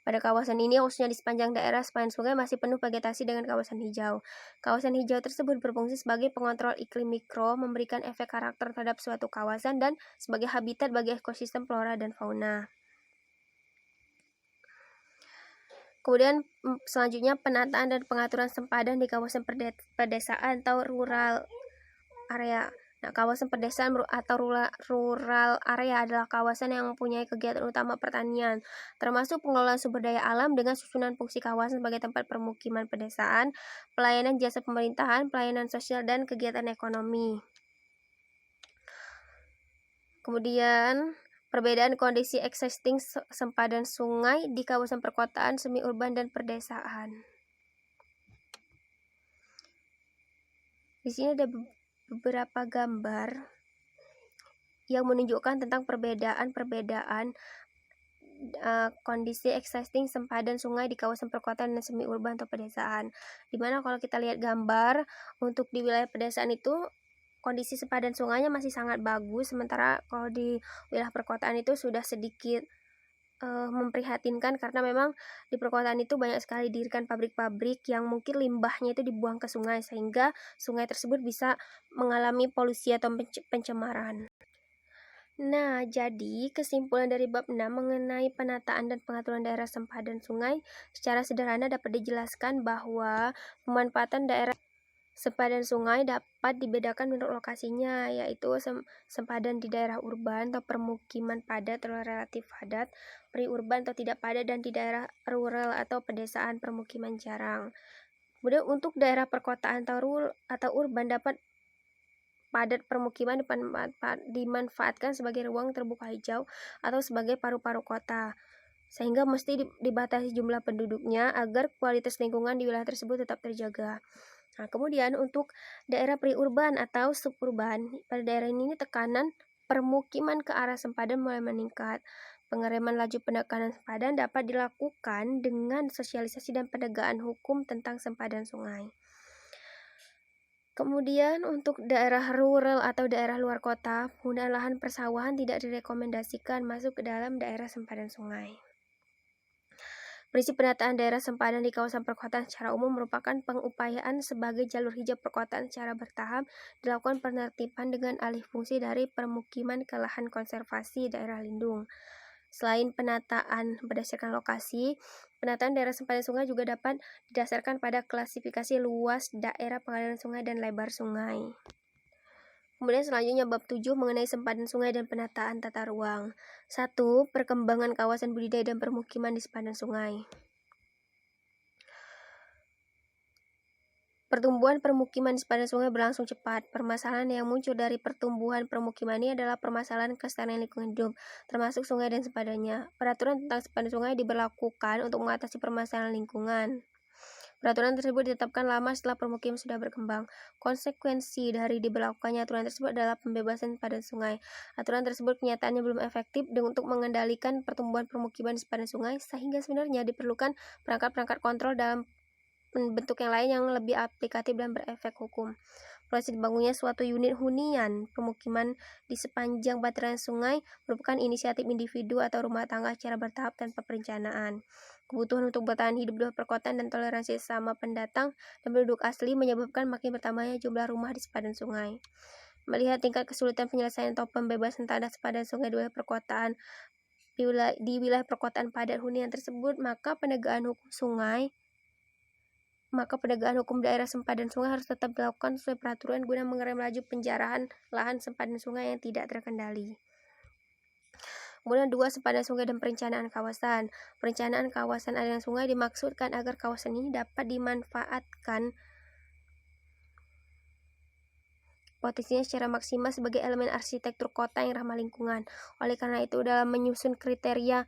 Pada kawasan ini, khususnya di sepanjang daerah sepanjang sungai, masih penuh vegetasi dengan kawasan hijau. Kawasan hijau tersebut berfungsi sebagai pengontrol iklim mikro, memberikan efek karakter terhadap suatu kawasan, dan sebagai habitat bagi ekosistem flora dan fauna. Kemudian selanjutnya penataan dan pengaturan sempadan di kawasan pedesaan atau rural area. Nah, kawasan pedesaan atau rural area adalah kawasan yang mempunyai kegiatan utama pertanian, termasuk pengelolaan sumber daya alam dengan susunan fungsi kawasan sebagai tempat permukiman pedesaan, pelayanan jasa pemerintahan, pelayanan sosial, dan kegiatan ekonomi. Kemudian perbedaan kondisi existing sempadan sungai di kawasan perkotaan, semi-urban, dan pedesaan. Di sini ada beberapa gambar yang menunjukkan tentang perbedaan kondisi existing sempadan sungai di kawasan perkotaan dan semi urban atau pedesaan. Dimana kalau kita lihat gambar untuk di wilayah pedesaan itu kondisi sempadan sungainya masih sangat bagus, sementara kalau di wilayah perkotaan itu sudah sedikit memprihatinkan karena memang di perkotaan itu banyak sekali didirikan pabrik-pabrik yang mungkin limbahnya itu dibuang ke sungai sehingga sungai tersebut bisa mengalami polusi atau pencemaran. Nah, jadi kesimpulan dari bab 6 mengenai penataan dan pengaturan daerah sempadan sungai secara sederhana dapat dijelaskan bahwa pemanfaatan daerah sempadan sungai dapat dibedakan menurut lokasinya, yaitu sempadan di daerah urban atau permukiman padat atau relatif padat, periurban atau tidak padat, dan di daerah rural atau pedesaan permukiman jarang. Kemudian untuk daerah perkotaan atau urban dapat padat permukiman dimanfaatkan sebagai ruang terbuka hijau atau sebagai paru-paru kota, sehingga mesti dibatasi jumlah penduduknya agar kualitas lingkungan di wilayah tersebut tetap terjaga. Nah, kemudian untuk daerah periurban atau suburban, pada daerah ini tekanan permukiman ke arah sempadan mulai meningkat. Pengereman laju penekanan sempadan dapat dilakukan dengan sosialisasi dan penegakan hukum tentang sempadan sungai. Kemudian untuk daerah rural atau daerah luar kota, penggunaan lahan persawahan tidak direkomendasikan masuk ke dalam daerah sempadan sungai. Prinsip penataan daerah sempadan di kawasan perkotaan secara umum merupakan pengupayaan sebagai jalur hijau perkotaan secara bertahap dilakukan penertiban dengan alih fungsi dari permukiman ke lahan konservasi daerah lindung. Selain penataan berdasarkan lokasi, penataan daerah sempadan sungai juga dapat didasarkan pada klasifikasi luas daerah pengaliran sungai dan lebar sungai. Kemudian selanjutnya bab 7 mengenai sempadan sungai dan penataan tata ruang. 1. Perkembangan kawasan budidaya dan permukiman di sempadan sungai. Pertumbuhan permukiman di sempadan sungai berlangsung cepat. Permasalahan yang muncul dari pertumbuhan permukiman ini adalah permasalahan kelestarian lingkungan hidup, termasuk sungai dan sempadannya. Peraturan tentang sempadan sungai diberlakukan untuk mengatasi permasalahan lingkungan. Peraturan tersebut ditetapkan lama setelah permukiman sudah berkembang. Konsekuensi dari diberlakukannya aturan tersebut adalah pembebasan sempadan sungai. Aturan tersebut kenyataannya belum efektif untuk mengendalikan pertumbuhan permukiman di sempadan sungai, sehingga sebenarnya diperlukan perangkat-perangkat kontrol dalam bentuk yang lain yang lebih aplikatif dan berefek hukum. Proses dibangunnya suatu unit hunian permukiman di sepanjang bantaran sungai merupakan inisiatif individu atau rumah tangga secara bertahap tanpa perencanaan. Kebutuhan untuk bertahan hidup di perkotaan dan toleransi sesama pendatang dan penduduk asli menyebabkan makin bertambahnya jumlah rumah di sepadan sungai. Melihat tingkat kesulitan penyelesaian atau pembebasan tanah sepadan sungai di wilayah perkotaan di wilayah perkotaan padat hunian tersebut, maka penegakan hukum daerah sempadan sungai harus tetap dilakukan sesuai peraturan guna mengerem laju penjarahan lahan sempadan sungai yang tidak terkendali. Kemudian 2. Sempadan sungai dan perencanaan kawasan. Perencanaan kawasan aliran sungai dimaksudkan agar kawasan ini dapat dimanfaatkan potensinya secara maksimal sebagai elemen arsitektur kota yang ramah lingkungan. Oleh karena itu, dalam menyusun kriteria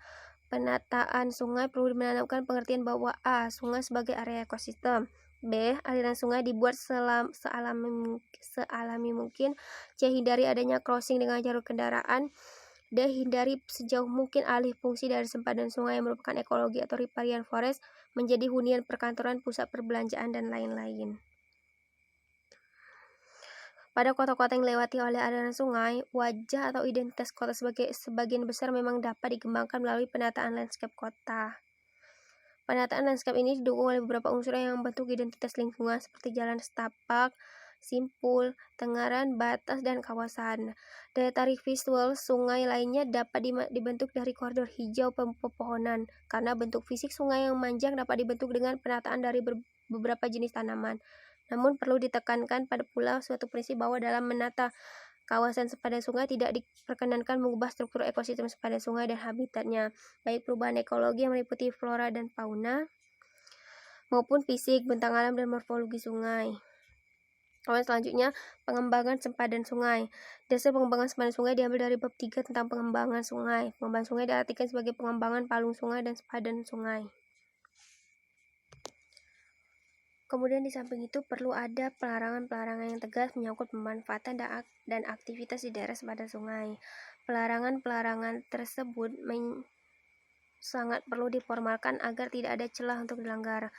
penataan sungai perlu menanamkan pengertian bahwa A. Sungai sebagai area ekosistem, B. Aliran sungai dibuat sealami mungkin, C. Hindari adanya crossing dengan jalur kendaraan, D. Hindari sejauh mungkin alih fungsi dari sempadan sungai yang merupakan ekologi atau riparian forest menjadi hunian perkantoran, pusat perbelanjaan, dan lain-lain. Pada kota-kota yang dilewati oleh aliran sungai, wajah atau identitas kota sebagian besar memang dapat dikembangkan melalui penataan landscape kota. Penataan landscape ini didukung oleh beberapa unsur yang membentuk identitas lingkungan seperti jalan setapak, simpul, tengaran, batas, dan kawasan. Daya tarik visual sungai lainnya dapat dibentuk dari koridor hijau pepohonan, karena bentuk fisik sungai yang memanjang dapat dibentuk dengan penataan dari beberapa jenis tanaman. Namun perlu ditekankan pada pula suatu prinsip bahwa dalam menata kawasan sempadan sungai tidak diperkenankan mengubah struktur ekosistem sempadan sungai dan habitatnya, baik perubahan ekologi yang meliputi flora dan fauna, maupun fisik, bentang alam, dan morfologi sungai. Kemudian selanjutnya, pengembangan sempadan sungai. Dasar pengembangan sempadan sungai diambil dari bab 3 tentang pengembangan sungai. Pengembangan sungai diartikan sebagai pengembangan palung sungai dan sempadan sungai. Kemudian di samping itu perlu ada pelarangan-pelarangan yang tegas menyangkut pemanfaatan dan aktivitas di daerah sepadan sungai. Pelarangan-pelarangan tersebut sangat perlu diformalkan agar tidak ada celah untuk dilanggar.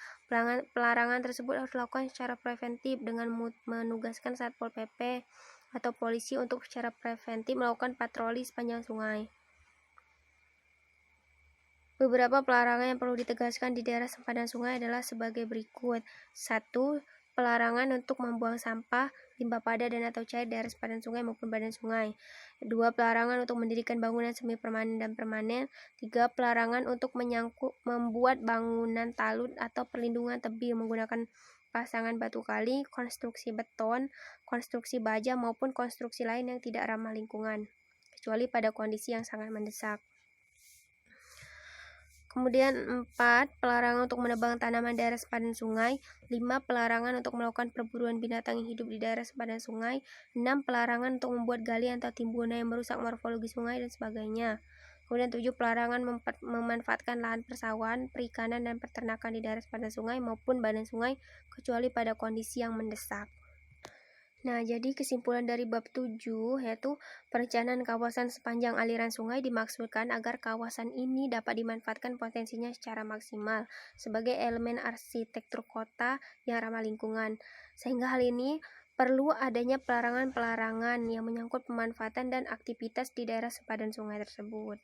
Pelarangan tersebut harus dilakukan secara preventif dengan menugaskan Satpol PP atau polisi untuk secara preventif melakukan patroli sepanjang sungai. Beberapa pelarangan yang perlu ditegaskan di daerah sempadan sungai adalah sebagai berikut. 1. Pelarangan untuk membuang sampah, limbah padat dan atau cair di daerah sempadan sungai maupun badan sungai. 2. Pelarangan untuk mendirikan bangunan semi permanen dan permanen. 3. Pelarangan untuk membuat bangunan talud atau perlindungan tebing menggunakan pasangan batu kali, konstruksi beton, konstruksi baja maupun konstruksi lain yang tidak ramah lingkungan, kecuali pada kondisi yang sangat mendesak. Kemudian 4. Pelarangan untuk menebang tanaman daerah sepadan sungai. 5. Pelarangan untuk melakukan perburuan binatang yang hidup di daerah sepadan sungai. 6. Pelarangan untuk membuat galian atau timbunan yang merusak morfologi sungai dan sebagainya. Kemudian 7. Pelarangan memanfaatkan lahan persawahan, perikanan dan peternakan di daerah sepadan sungai maupun badan sungai kecuali pada kondisi yang mendesak. Nah, jadi kesimpulan dari bab 7 yaitu perencanaan kawasan sepanjang aliran sungai dimaksudkan agar kawasan ini dapat dimanfaatkan potensinya secara maksimal sebagai elemen arsitektur kota yang ramah lingkungan. Sehingga hal ini perlu adanya pelarangan-pelarangan yang menyangkut pemanfaatan dan aktivitas di daerah sepadan sungai tersebut.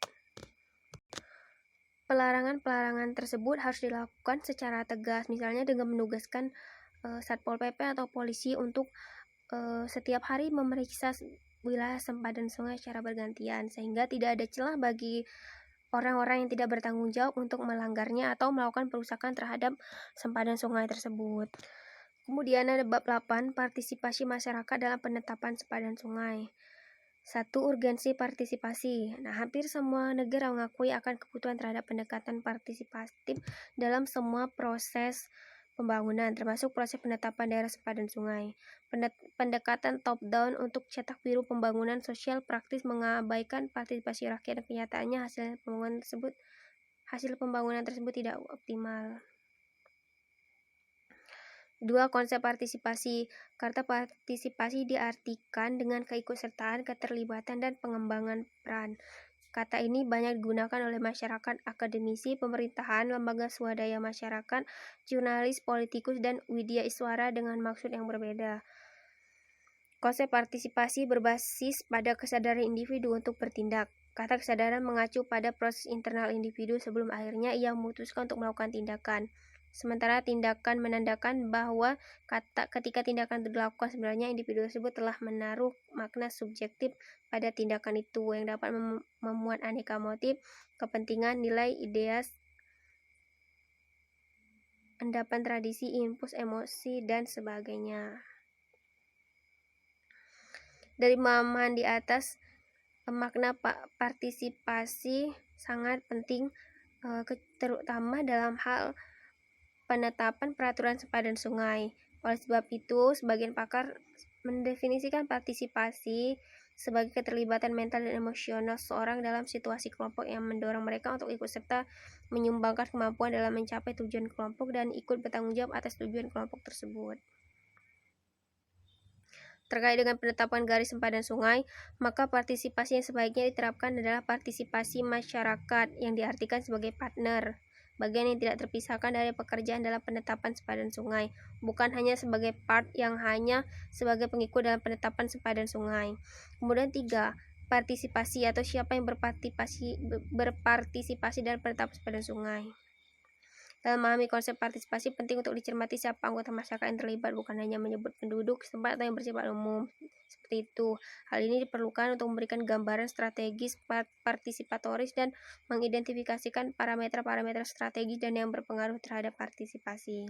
Pelarangan-pelarangan tersebut harus dilakukan secara tegas, misalnya dengan menugaskan Satpol PP atau polisi untuk setiap hari memeriksa wilayah sempadan sungai secara bergantian sehingga tidak ada celah bagi orang-orang yang tidak bertanggung jawab untuk melanggarnya atau melakukan perusakan terhadap sempadan sungai tersebut. Kemudian ada bab 8, partisipasi masyarakat dalam penetapan sempadan sungai. 1. Urgensi partisipasi. Nah, hampir semua negara mengakui akan kebutuhan terhadap pendekatan partisipatif dalam semua proses pembangunan, termasuk proses penetapan daerah sempadan sungai. Pendekatan top-down untuk cetak biru pembangunan sosial praktis mengabaikan partisipasi rakyat dan kenyataannya hasil pembangunan tersebut tidak optimal. 2. Konsep partisipasi. Kata partisipasi diartikan dengan keikutsertaan, keterlibatan, dan pengembangan peran. Kata ini banyak digunakan oleh masyarakat, akademisi, pemerintahan, lembaga swadaya masyarakat, jurnalis, politikus, dan widya iswara dengan maksud yang berbeda. Konsep partisipasi berbasis pada kesadaran individu untuk bertindak. Kata kesadaran mengacu pada proses internal individu sebelum akhirnya ia memutuskan untuk melakukan tindakan. Sementara tindakan menandakan bahwa ketika tindakan itu dilakukan sebenarnya individu tersebut telah menaruh makna subjektif pada tindakan itu yang dapat memuat aneka motif, kepentingan, nilai, ideas, endapan tradisi, impuls emosi, dan sebagainya. Dari pemahaman di atas, makna partisipasi sangat penting terutama dalam hal penetapan peraturan sempadan sungai. Oleh sebab itu, sebagian pakar mendefinisikan partisipasi sebagai keterlibatan mental dan emosional seseorang dalam situasi kelompok yang mendorong mereka untuk ikut serta menyumbangkan kemampuan dalam mencapai tujuan kelompok dan ikut bertanggung jawab atas tujuan kelompok tersebut. Terkait dengan penetapan garis sempadan sungai, maka partisipasi yang sebaiknya diterapkan adalah partisipasi masyarakat yang diartikan sebagai partner, bagian yang tidak terpisahkan dari pekerjaan dalam penetapan sempadan sungai, bukan hanya sebagai part yang hanya sebagai pengikut dalam penetapan sempadan sungai. Kemudian 3. Partisipasi atau siapa yang berpartisipasi dalam penetapan sempadan sungai. Dalam memahami konsep partisipasi, penting untuk dicermati siapa anggota masyarakat yang terlibat, bukan hanya menyebut penduduk setempat atau yang bersifat umum. Seperti itu. Hal ini diperlukan untuk memberikan gambaran strategis partisipatoris dan mengidentifikasikan parameter-parameter strategis dan yang berpengaruh terhadap partisipasi.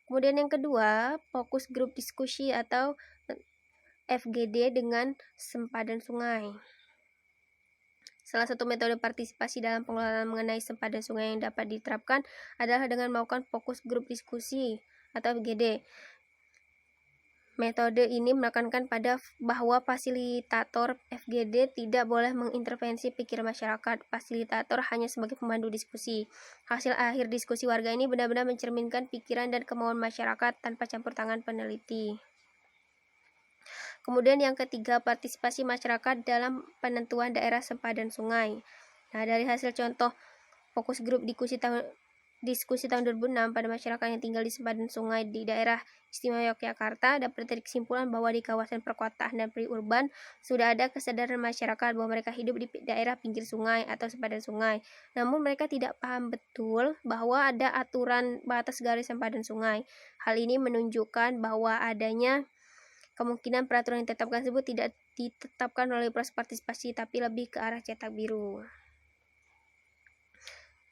Kemudian yang kedua, fokus grup diskusi atau FGD dengan sempadan sungai. Salah satu metode partisipasi dalam pengelolaan mengenai sempadan sungai yang dapat diterapkan adalah dengan melakukan fokus grup diskusi atau FGD. Metode ini menekankan pada bahwa fasilitator FGD tidak boleh mengintervensi pikiran masyarakat. Fasilitator hanya sebagai pemandu diskusi. Hasil akhir diskusi warga ini benar-benar mencerminkan pikiran dan kemauan masyarakat tanpa campur tangan peneliti. Kemudian yang ketiga, partisipasi masyarakat dalam penentuan daerah sempadan sungai. Nah, dari hasil contoh fokus grup diskusi tahun 2006 pada masyarakat yang tinggal di sempadan sungai di daerah Istimewa Yogyakarta, dapat ditarik kesimpulan bahwa di kawasan perkotaan dan periurban sudah ada kesadaran masyarakat bahwa mereka hidup di daerah pinggir sungai atau sempadan sungai. Namun mereka tidak paham betul bahwa ada aturan batas garis sempadan sungai. Hal ini menunjukkan bahwa adanya kemungkinan peraturan yang ditetapkan tersebut tidak ditetapkan melalui proses partisipasi, tapi lebih ke arah cetak biru.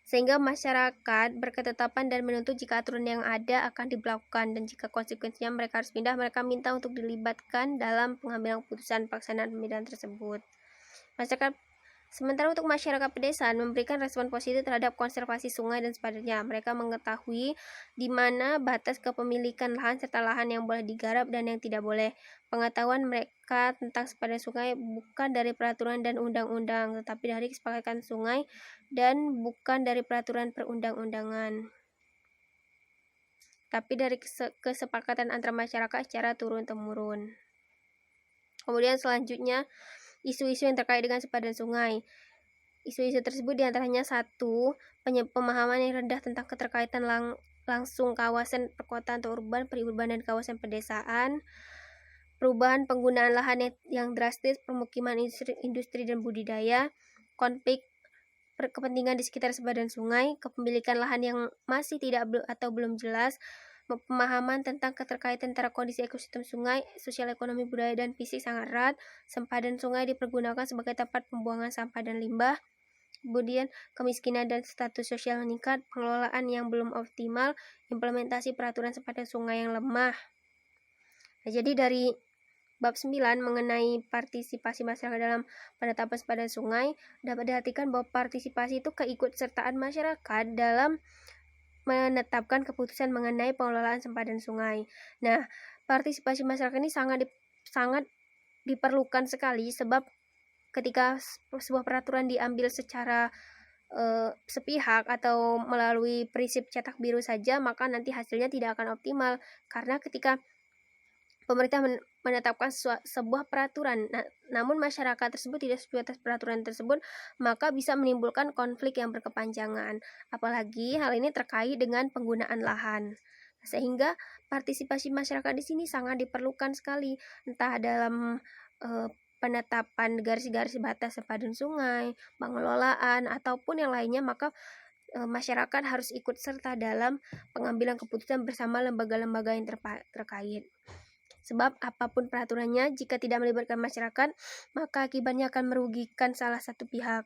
Sehingga masyarakat berketetapan dan menuntut jika aturan yang ada akan diberlakukan, dan jika konsekuensinya mereka harus pindah, mereka minta untuk dilibatkan dalam pengambilan keputusan pelaksanaan pemindahan tersebut. Sementara untuk masyarakat pedesaan memberikan respon positif terhadap konservasi sungai dan sempadannya. Mereka mengetahui di mana batas kepemilikan lahan serta lahan yang boleh digarap dan yang tidak boleh. Pengetahuan mereka tentang sempadan sungai bukan dari peraturan dan undang-undang, tetapi dari kesepakatan sungai dan bukan dari peraturan perundang-undangan, tapi dari kesepakatan antara masyarakat secara turun-temurun. Kemudian selanjutnya, isu-isu yang terkait dengan sempadan sungai. Isu-isu tersebut diantaranya satu, pemahaman yang rendah tentang keterkaitan langsung kawasan perkotaan atau urban, periurban, dan kawasan pedesaan. Perubahan penggunaan lahan yang drastis, permukiman industri dan budidaya, konflik kepentingan di sekitar sempadan sungai, kepemilikan lahan yang masih tidak atau belum jelas, pemahaman tentang keterkaitan antara kondisi ekosistem sungai, sosial ekonomi budaya dan fisik sangat erat, sempadan sungai dipergunakan sebagai tempat pembuangan sampah dan limbah, kemudian kemiskinan dan status sosial meningkat, pengelolaan yang belum optimal, implementasi peraturan sempadan sungai yang lemah. Nah, jadi dari Bab 9 mengenai partisipasi masyarakat dalam penetapan sempadan sungai, dapat diartikan bahwa partisipasi itu keikutsertaan masyarakat dalam menetapkan keputusan mengenai pengelolaan sempadan sungai. Nah, partisipasi masyarakat ini sangat diperlukan sekali, sebab ketika sebuah peraturan diambil secara sepihak atau melalui prinsip cetak biru saja, maka nanti hasilnya tidak akan optimal, karena ketika pemerintah menetapkan sebuah peraturan, namun masyarakat tersebut tidak setuju atas peraturan tersebut, maka bisa menimbulkan konflik yang berkepanjangan. Apalagi hal ini terkait dengan penggunaan lahan. Sehingga partisipasi masyarakat di sini sangat diperlukan sekali, entah dalam penetapan garis-garis batas sempadan sungai, pengelolaan, ataupun yang lainnya, maka masyarakat harus ikut serta dalam pengambilan keputusan bersama lembaga-lembaga yang terkait. Sebab apapun peraturannya, jika tidak melibatkan masyarakat, maka akibatnya akan merugikan salah satu pihak.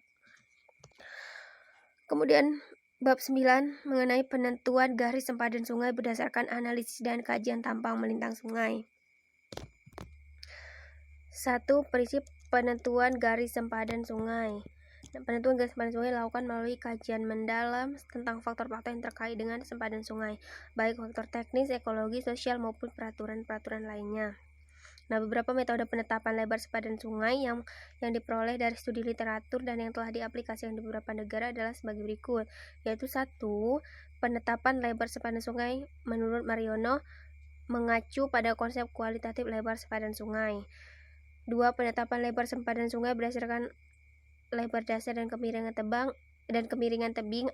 Kemudian bab 9 mengenai penentuan garis sempadan sungai berdasarkan analisis dan kajian tampang melintang sungai. 1. Prinsip penentuan garis sempadan sungai. Penentuan garis sempadan sungai dilakukan melalui kajian mendalam tentang faktor-faktor yang terkait dengan sempadan sungai, baik faktor teknis, ekologi, sosial, maupun peraturan-peraturan lainnya. Nah, beberapa metode penetapan lebar sempadan sungai yang diperoleh dari studi literatur dan yang telah diaplikasikan di beberapa negara adalah sebagai berikut, yaitu 1. Penetapan lebar sempadan sungai menurut Mariono mengacu pada konsep kualitatif lebar sempadan sungai. 2. Penetapan lebar sempadan sungai berdasarkan lebar dasar dan kemiringan tebing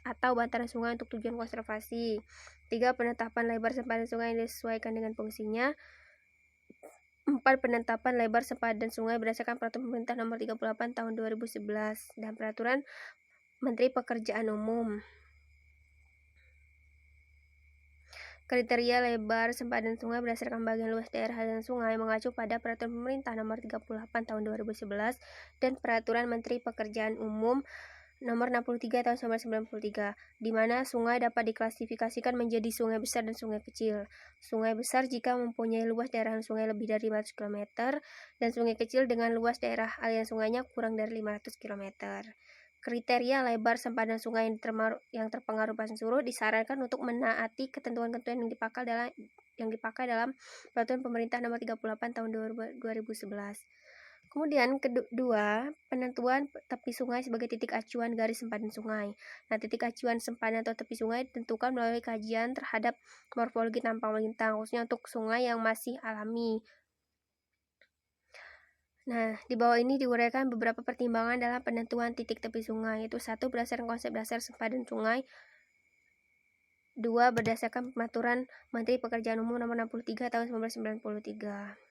atau bantaran sungai untuk tujuan konservasi. 3. Penetapan lebar sempadan sungai yang disesuaikan dengan fungsinya. 4. Penetapan lebar sempadan sungai berdasarkan Peraturan Pemerintah Nomor 38 Tahun 2011 dan Peraturan Menteri Pekerjaan Umum. Kriteria lebar sempadan sungai berdasarkan bagian luas daerah aliran sungai mengacu pada Peraturan Pemerintah Nomor 38 Tahun 2011 dan Peraturan Menteri Pekerjaan Umum Nomor 63 Tahun 1993, di mana sungai dapat diklasifikasikan menjadi sungai besar dan sungai kecil. Sungai besar jika mempunyai luas daerah sungai lebih dari 500 km, dan sungai kecil dengan luas daerah aliran sungainya kurang dari 500 km. Kriteria lebar sempadan sungai yang terpengaruh pasang surut disarankan untuk menaati ketentuan-ketentuan yang yang dipakai dalam Peraturan Pemerintah Nomor 38 Tahun 2011. Kemudian kedua, penentuan tepi sungai sebagai titik acuan garis sempadan sungai. Nah, titik acuan sempadan atau tepi sungai ditentukan melalui kajian terhadap morfologi tampang melintang, khususnya untuk sungai yang masih alami. Nah, di bawah ini diuraikan beberapa pertimbangan dalam penentuan titik tepi sungai, yaitu 1. Berdasarkan konsep dasar sempadan sungai. 2. Berdasarkan Peraturan Menteri Pekerjaan Umum Nomor 63 Tahun 1993.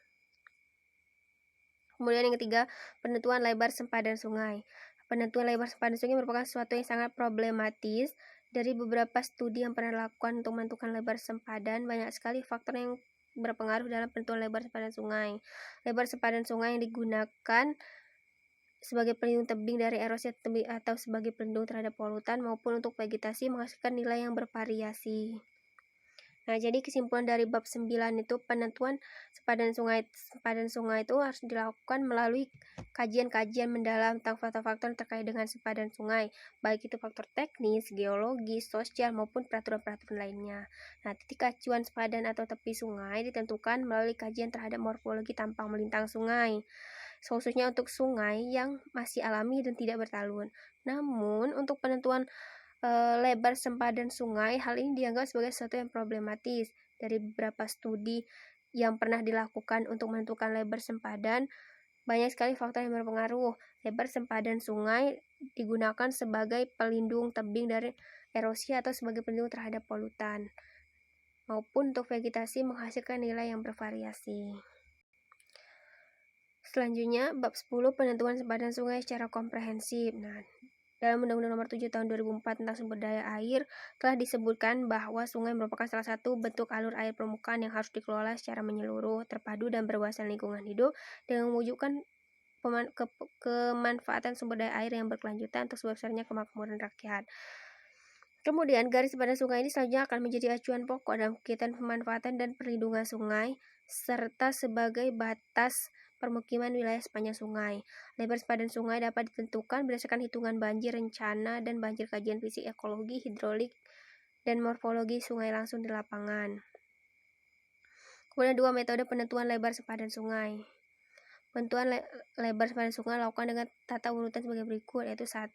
Kemudian yang ketiga, penentuan lebar sempadan sungai. Penentuan lebar sempadan sungai merupakan sesuatu yang sangat problematis. Dari beberapa studi yang pernah dilakukan untuk menentukan lebar sempadan, banyak sekali faktor yang berpengaruh dalam penentuan lebar sempadan sungai. Lebar sempadan sungai yang digunakan sebagai pelindung tebing dari erosi atau sebagai pelindung terhadap polutan maupun untuk vegetasi menghasilkan nilai yang bervariasi. Nah, jadi kesimpulan dari bab 9 itu penentuan sempadan sungai itu harus dilakukan melalui kajian-kajian mendalam tentang faktor-faktor terkait dengan sempadan sungai, baik itu faktor teknis, geologis, sosial maupun peraturan-peraturan lainnya. Nah, titik acuan sempadan atau tepi sungai ditentukan melalui kajian terhadap morfologi tampang melintang sungai, khususnya untuk sungai yang masih alami dan tidak bertalun. Namun, untuk penentuan lebar sempadan sungai, hal ini dianggap sebagai sesuatu yang problematis. Dari beberapa studi yang pernah dilakukan untuk menentukan lebar sempadan, banyak sekali faktor yang berpengaruh. Lebar sempadan sungai digunakan sebagai pelindung tebing dari erosi atau sebagai pelindung terhadap polutan, maupun untuk vegetasi menghasilkan nilai yang bervariasi. Selanjutnya, bab 10 penentuan sempadan sungai secara komprehensif. Nah, dalam Undang-Undang Nomor 7 Tahun 2004 tentang Sumber Daya Air telah disebutkan bahwa sungai merupakan salah satu bentuk alur air permukaan yang harus dikelola secara menyeluruh, terpadu dan berwawasan lingkungan hidup dengan mewujudkan kemanfaatan sumber daya air yang berkelanjutan untuk sebesarnya kemakmuran rakyat. Kemudian, garis sempadan sungai ini selanjutnya akan menjadi acuan pokok dalam kegiatan pemanfaatan dan perlindungan sungai, serta sebagai batas permukiman wilayah sepanjang sungai. Lebar sempadan sungai dapat ditentukan berdasarkan hitungan banjir rencana dan banjir kajian fisik ekologi, hidrolik, dan morfologi sungai langsung di lapangan. Kemudian 2. Metode penentuan lebar sempadan sungai. Penentuan lebar sempadan sungai dilakukan dengan tata urutan sebagai berikut, yaitu 1.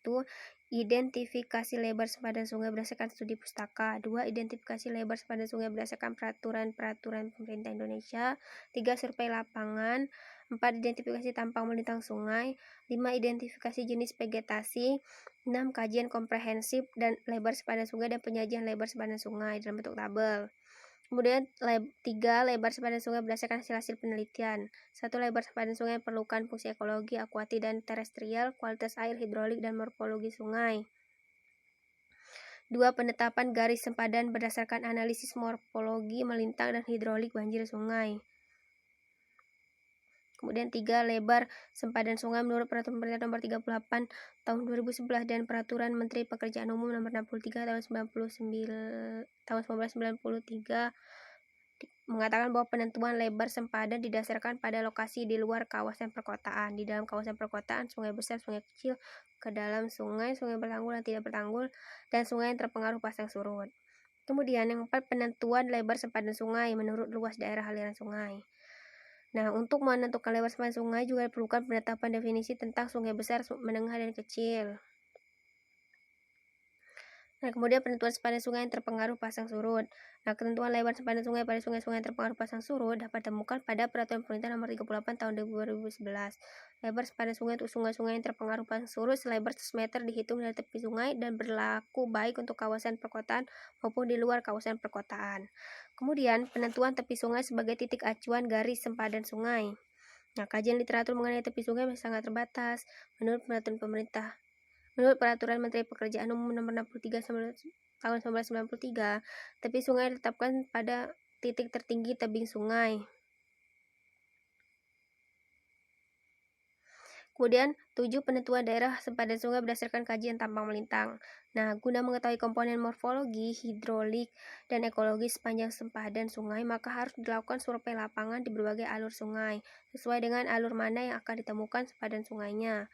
Identifikasi lebar sempadan sungai berdasarkan studi pustaka. 2. Identifikasi lebar sempadan sungai berdasarkan peraturan-peraturan pemerintah Indonesia. 3. Survei lapangan. 4. Identifikasi tampang melintang sungai. 5. Identifikasi jenis vegetasi. 6. Kajian komprehensif dan lebar sempadan sungai dan penyajian lebar sempadan sungai dalam bentuk tabel. Kemudian 3. Lebar sempadan sungai berdasarkan hasil penelitian. 1. Lebar sempadan sungai perlukan fungsi ekologi, akuatik, dan terestrial, kualitas air, hidrolik, dan morfologi sungai. 2. Penetapan garis sempadan berdasarkan analisis morfologi, melintang, dan hidrolik banjir sungai. Kemudian 3. Lebar sempadan sungai menurut Peraturan Pemerintah Nomor 38 Tahun 2011 dan Peraturan Menteri Pekerjaan Umum Nomor 63 Tahun 1993 mengatakan bahwa penentuan lebar sempadan didasarkan pada lokasi di luar kawasan perkotaan. Di dalam kawasan perkotaan, sungai besar, sungai kecil, ke dalam sungai, sungai bertanggul dan tidak bertanggul, dan sungai yang terpengaruh pasang surut. Kemudian yang 4. Penentuan lebar sempadan sungai menurut luas daerah aliran sungai. Nah, untuk menentukan lebar sempadan sungai juga diperlukan penetapan definisi tentang sungai besar, menengah, dan kecil. Nah, kemudian penentuan sempadan sungai yang terpengaruh pasang surut. Nah, ketentuan lebar sempadan sungai pada sungai-sungai yang terpengaruh pasang surut dapat ditemukan pada Peraturan Pemerintah Nomor 38 Tahun 2011. Lebar sempadan sungai untuk sungai-sungai yang terpengaruh pasang surut selebar 100 meter dihitung dari tepi sungai dan berlaku baik untuk kawasan perkotaan maupun di luar kawasan perkotaan. Kemudian, penentuan tepi sungai sebagai titik acuan garis sempadan sungai. Nah, kajian literatur mengenai tepi sungai masih sangat terbatas. Menurut Peraturan Menteri Pekerjaan Umum Nomor 63 Tahun 1993, tepi sungai ditetapkan pada titik tertinggi tebing sungai. Kemudian 7. Penentuan daerah sempadan sungai berdasarkan kajian tampang melintang. Nah, guna mengetahui komponen morfologi, hidrolik, dan ekologi sepanjang sempadan sungai, maka harus dilakukan survei lapangan di berbagai alur sungai, sesuai dengan alur mana yang akan ditemukan sempadan sungainya.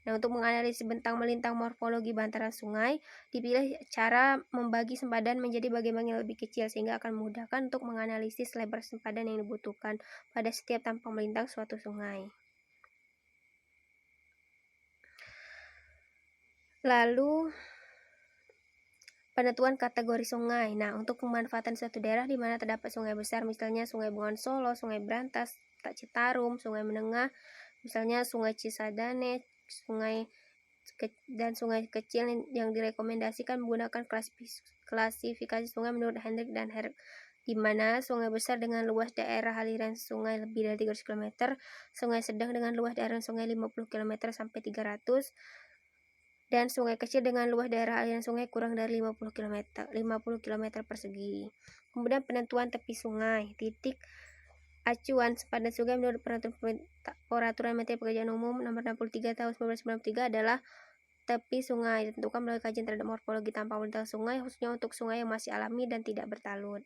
Nah, untuk menganalisis bentang melintang morfologi bantaran sungai, dipilih cara membagi sempadan menjadi bagian yang lebih kecil sehingga akan memudahkan untuk menganalisis lebar sempadan yang dibutuhkan pada setiap tampang melintang suatu sungai. Lalu penentuan kategori sungai. Nah, untuk pemanfaatan suatu daerah di mana terdapat sungai besar, misalnya Sungai Bengawan Solo, Sungai Brantas, Citarum, Sungai Menengah, misalnya Sungai Cisadane, dan sungai kecil yang direkomendasikan menggunakan klasifikasi sungai menurut Hendrik dan Herk, di mana sungai besar dengan luas daerah aliran sungai lebih dari 300 km, sungai sedang dengan luas daerah sungai 50 km sampai 300, dan sungai kecil dengan luas daerah aliran sungai kurang dari 50 km persegi. Kemudian penentuan tepi sungai. Titik acuan sempadan sungai menurut Peraturan Menteri Pekerjaan Umum Nomor 63 Tahun 1993 adalah tepi sungai, ditentukan melalui kajian terhadap morfologi tampang melintang sungai, khususnya untuk sungai yang masih alami dan tidak bertalut.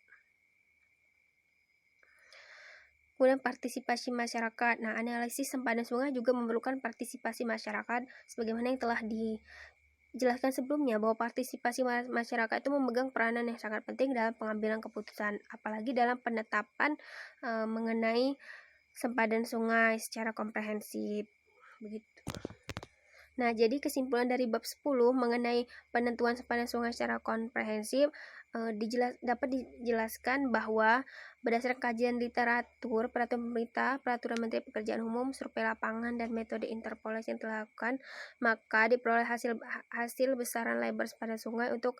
Kemudian partisipasi masyarakat. Nah, analisis sempadan sungai juga memerlukan partisipasi masyarakat, sebagaimana yang telah dijelaskan sebelumnya, bahwa partisipasi masyarakat itu memegang peranan yang sangat penting dalam pengambilan keputusan, apalagi dalam penetapan mengenai sempadan sungai secara komprehensif. Begitu. Nah, jadi kesimpulan dari bab 10 mengenai penentuan sempadan sungai secara komprehensif dapat dijelaskan bahwa berdasarkan kajian literatur, peraturan pemerintah, peraturan Menteri Pekerjaan Umum, survei lapangan, dan metode interpolasi yang telah dilakukan, maka diperoleh hasil besaran lebar sempadan sungai untuk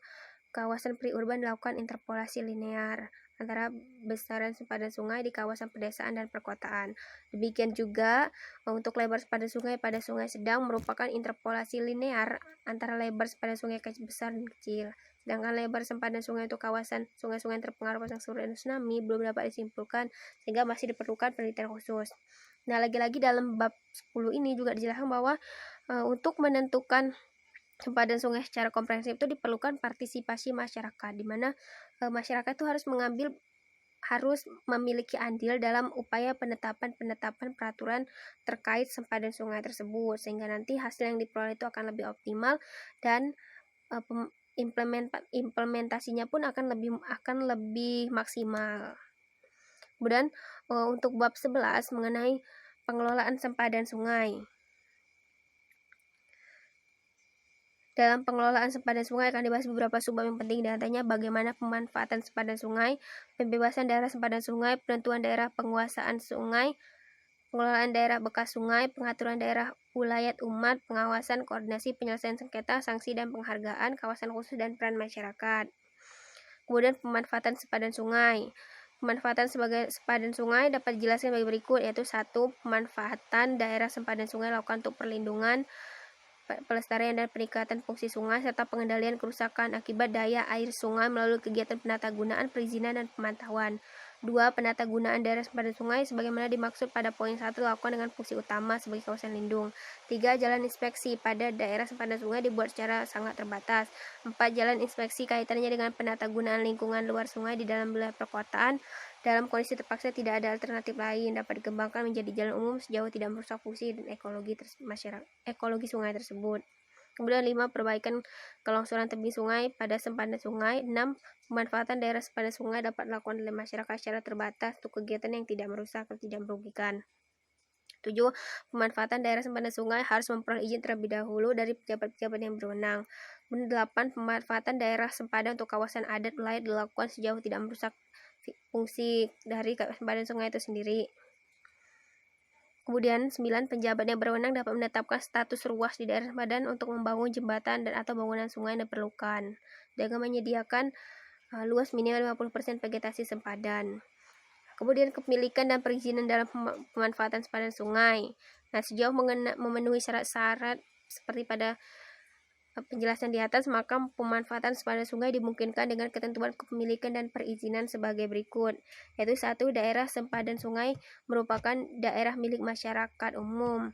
kawasan periurban dilakukan interpolasi linear antara besaran sempadan sungai di kawasan pedesaan dan perkotaan. Demikian juga untuk lebar sempadan sungai pada sungai sedang merupakan interpolasi linear antara lebar sempadan sungai besar dan kecil. Sedangkan lebar sempadan sungai untuk kawasan sungai-sungai yang terpengaruh pasang surut dan tsunami belum dapat disimpulkan, sehingga masih diperlukan penelitian khusus. Nah, lagi-lagi dalam bab 10 ini juga dijelaskan bahwa untuk menentukan sempadan sungai secara komprehensif itu diperlukan partisipasi masyarakat, di mana masyarakat itu harus memiliki andil dalam upaya penetapan peraturan terkait sempadan sungai tersebut, sehingga nanti hasil yang diperoleh itu akan lebih optimal dan implementasinya pun akan lebih maksimal. Kemudian untuk bab 11 mengenai pengelolaan sempadan sungai. Dalam pengelolaan sempadan sungai akan dibahas beberapa subbab yang penting, diantaranya bagaimana pemanfaatan sempadan sungai, pembebasan daerah sempadan sungai, penentuan daerah penguasaan sungai, pengelolaan daerah bekas sungai, pengaturan daerah ulayat umat, pengawasan, koordinasi, penyelesaian sengketa, sanksi dan penghargaan, kawasan khusus dan peran masyarakat. Kemudian pemanfaatan sempadan sungai. Pemanfaatan sebagai sempadan sungai dapat dijelaskan sebagai berikut, yaitu 1. Pemanfaatan daerah sempadan sungai dilakukan untuk perlindungan, pelestarian dan peningkatan fungsi sungai, serta pengendalian kerusakan akibat daya air sungai melalui kegiatan penatagunaan, perizinan, dan pemantauan. 2. Penatagunaan daerah sempadan sungai sebagaimana dimaksud pada poin 1 dilakukan dengan fungsi utama sebagai kawasan lindung. 3. Jalan inspeksi pada daerah sempadan sungai dibuat secara sangat terbatas. 4. Jalan inspeksi kaitannya dengan penatagunaan lingkungan luar sungai di dalam wilayah perkotaan. Dalam kondisi terpaksa tidak ada alternatif lain, dapat dikembangkan menjadi jalan umum sejauh tidak merusak fungsi dan ekologi sungai tersebut. Kemudian 5. Perbaikan kelongsoran tebing sungai pada sempadan sungai. 6. Pemanfaatan daerah sempadan sungai dapat dilakukan oleh masyarakat secara terbatas untuk kegiatan yang tidak merusak atau tidak merugikan. 7. Pemanfaatan daerah sempadan sungai harus memperoleh izin terlebih dahulu dari pejabat-pejabat yang berwenang. 8. Pemanfaatan daerah sempadan untuk kawasan adat ulayat dilakukan sejauh tidak merusak fungsi dari sempadan sungai itu sendiri. Kemudian 9. Penjabat yang berwenang dapat menetapkan status ruas di daerah sempadan untuk membangun jembatan dan atau bangunan sungai yang diperlukan, dengan menyediakan luas minimal 50% vegetasi sempadan. Kemudian kepemilikan dan perizinan dalam pemanfaatan sempadan sungai. Nah, sejauh memenuhi syarat-syarat seperti pada penjelasan di atas, maka pemanfaatan sempadan sungai dimungkinkan dengan ketentuan kepemilikan dan perizinan sebagai berikut, yaitu 1. Daerah sempadan sungai merupakan daerah milik masyarakat umum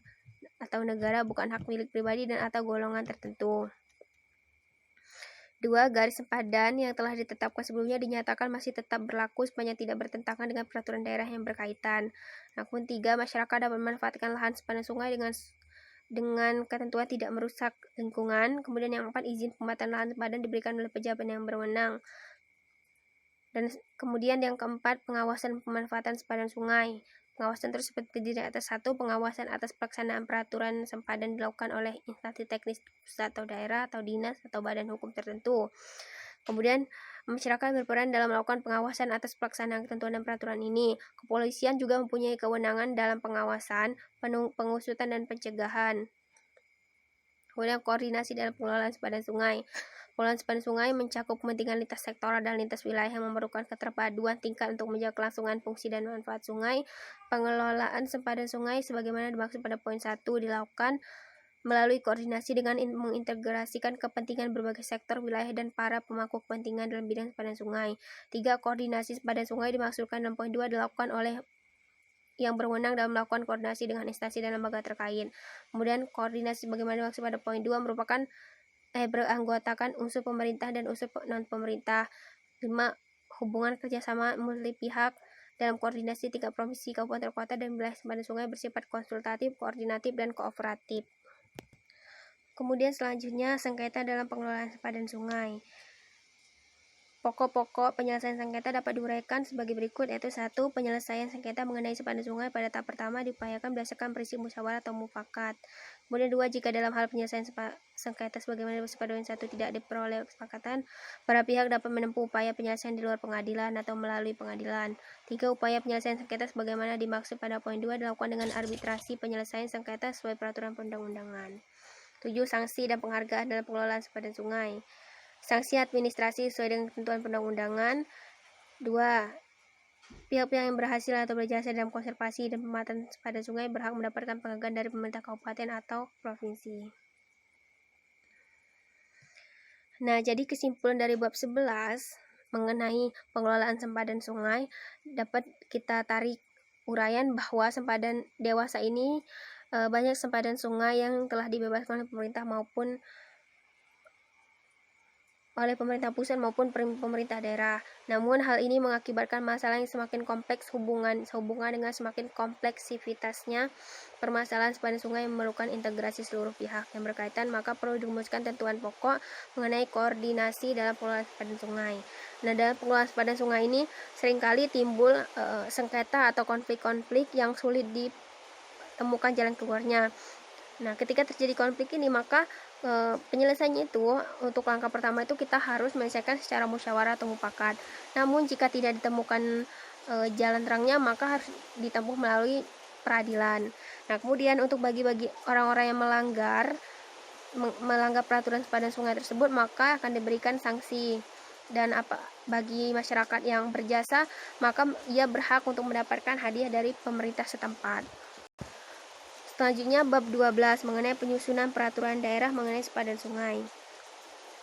atau negara, bukan hak milik pribadi dan atau golongan tertentu. 2. Garis sempadan yang telah ditetapkan sebelumnya dinyatakan masih tetap berlaku sepanjang tidak bertentangan dengan peraturan daerah yang berkaitan. Kemudian 3. Masyarakat dapat memanfaatkan lahan sempadan sungai dengan dengan ketentuan tidak merusak lingkungan. Kemudian yang keempat, izin pembuatan lahan sempadan diberikan oleh pejabat yang berwenang. Dan kemudian yang keempat, pengawasan pemanfaatan sempadan sungai. Pengawasan tersebut terdiri atas satu, pengawasan atas pelaksanaan peraturan sempadan dilakukan oleh instansi teknis pusat atau daerah atau dinas atau badan hukum tertentu. Kemudian masyarakat berperan dalam melakukan pengawasan atas pelaksanaan ketentuan dan peraturan ini. Kepolisian juga mempunyai kewenangan dalam pengawasan, pengusutan dan pencegahan. Kemudian koordinasi dalam pengelolaan sempadan sungai. Pengelolaan sempadan sungai mencakup kepentingan lintas sektoral dan lintas wilayah yang memerlukan keterpaduan tingkat untuk menjaga kelangsungan fungsi dan manfaat sungai. Pengelolaan sempadan sungai sebagaimana dimaksud pada poin 1 dilakukan melalui koordinasi dengan mengintegrasikan kepentingan berbagai sektor, wilayah, dan para pemangku kepentingan dalam bidang sempadan sungai. 3. Koordinasi sempadan sungai dimaksudkan dalam poin 2 dilakukan oleh yang berwenang dalam melakukan koordinasi dengan instansi dan lembaga terkait. Kemudian koordinasi bagaimana dimaksud pada poin 2 merupakan beranggotakan unsur pemerintah dan unsur non-pemerintah. 5. Hubungan kerjasama multi pihak dalam koordinasi tingkat provinsi, kabupaten, kota, dan wilayah sempadan sungai bersifat konsultatif, koordinatif, dan kooperatif. Kemudian selanjutnya sengketa dalam pengelolaan sempadan sungai. Pokok-pokok penyelesaian sengketa dapat diuraikan sebagai berikut, yaitu 1. Penyelesaian sengketa mengenai sempadan sungai pada tahap pertama diupayakan berdasarkan prinsip musyawarah atau mufakat. Kemudian 2. Jika dalam hal penyelesaian sengketa sebagaimana disebut pada poin 1 tidak diperoleh kesepakatan, para pihak dapat menempuh upaya penyelesaian di luar pengadilan atau melalui pengadilan. 3. Upaya penyelesaian sengketa sebagaimana dimaksud pada poin 2 dilakukan dengan arbitrasi penyelesaian sengketa sesuai peraturan perundang-undangan. 7. Sanksi dan penghargaan dalam pengelolaan sempadan sungai. Sanksi administrasi sesuai dengan ketentuan perundang-undangan. 2. Pihak-pihak yang berhasil atau berjasa dalam konservasi dan pemanfaatan sempadan sungai berhak mendapatkan penghargaan dari pemerintah kabupaten atau provinsi. Nah, jadi kesimpulan dari bab 11 mengenai pengelolaan sempadan sungai dapat kita tarik uraian bahwa sempadan dewasa ini banyak sempadan sungai yang telah dibebaskan oleh pemerintah maupun oleh pemerintah pusat maupun pemerintah daerah. Namun hal ini mengakibatkan masalah yang semakin kompleks sehubungan dengan semakin kompleksivitasnya permasalahan sempadan sungai yang memerlukan integrasi seluruh pihak yang berkaitan, maka perlu dirumuskan tentuan pokok mengenai koordinasi dalam pengelolaan sempadan sungai. Nah, dalam pengelolaan sempadan sungai ini seringkali timbul sengketa atau konflik-konflik yang sulit ditemukan jalan keluarnya. Nah, ketika terjadi konflik ini, maka penyelesaiannya itu untuk langkah pertama itu kita harus menyelesaikan secara musyawarah atau mufakat. Namun jika tidak ditemukan jalan terangnya, maka harus ditempuh melalui peradilan. Nah, kemudian untuk bagi-bagi orang-orang yang melanggar peraturan sempadan sungai tersebut, maka akan diberikan sanksi. Dan bagi masyarakat yang berjasa, maka ia berhak untuk mendapatkan hadiah dari pemerintah setempat. Selanjutnya bab 12 mengenai penyusunan peraturan daerah mengenai sempadan sungai.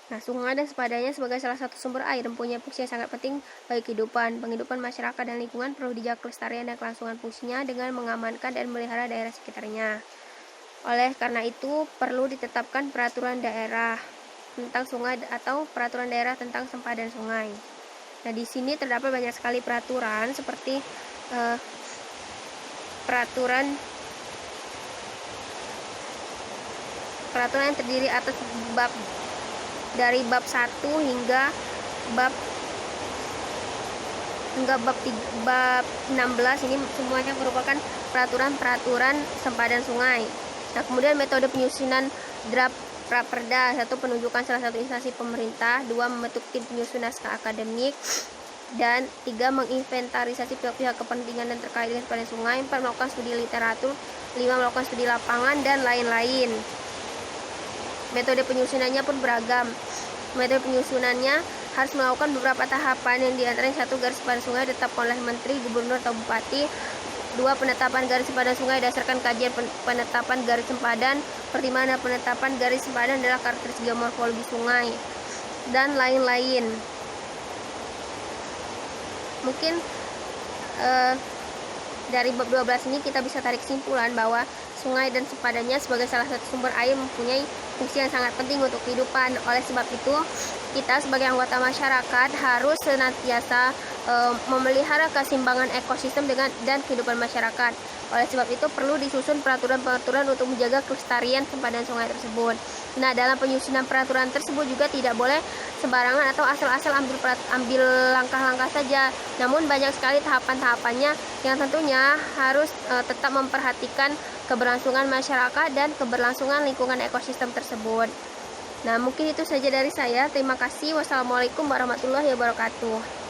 Nah, sungai dan sempadannya sebagai salah satu sumber air mempunyai fungsi yang sangat penting bagi penghidupan masyarakat dan lingkungan. Perlu dijaga kelestarian dan kelangsungan fungsinya dengan mengamankan dan memelihara daerah sekitarnya. Oleh karena itu perlu ditetapkan peraturan daerah tentang sungai atau peraturan daerah tentang sempadan sungai. Nah, di sini terdapat banyak sekali peraturan seperti peraturan yang terdiri atas dari bab 1 hingga bab 16. Ini semuanya merupakan peraturan sempadan sungai. Nah, kemudian metode penyusunan draft Raperda. 1. Penunjukan salah satu instansi pemerintah. 2. Membentuk tim penyusun naskah akademik. Dan 3. Menginventarisasi pihak-pihak kepentingan dan terkait dengan sempadan sungai. 4. Melakukan studi literatur. 5. Melakukan studi lapangan dan lain-lain. Metode penyusunannya pun beragam. Metode penyusunannya harus melakukan beberapa tahapan yang diantaranya 1. Garis sempadan sungai ditetapkan oleh menteri, gubernur, atau bupati. 2. Penetapan garis sempadan sungai berdasarkan kajian penetapan garis sempadan, pertimbangan penetapan garis sempadan adalah karakteristik geomorfologi sungai, dan lain-lain. Mungkin dari bab 12 ini kita bisa tarik kesimpulan bahwa sungai dan sempadannya sebagai salah satu sumber air mempunyai fungsi yang sangat penting untuk kehidupan. Oleh sebab itu, kita sebagai anggota masyarakat harus senantiasa memelihara keseimbangan ekosistem dan kehidupan masyarakat. Oleh sebab itu perlu disusun peraturan-peraturan untuk menjaga kelestarian sempadan sungai tersebut. Nah, dalam penyusunan peraturan tersebut juga tidak boleh sembarangan atau asal-asal ambil langkah-langkah saja. Namun banyak sekali tahapan-tahapannya yang tentunya harus tetap memperhatikan keberlangsungan masyarakat dan keberlangsungan lingkungan ekosistem tersebut. Nah, mungkin itu saja dari saya. Terima kasih. Wassalamualaikum warahmatullahi wabarakatuh.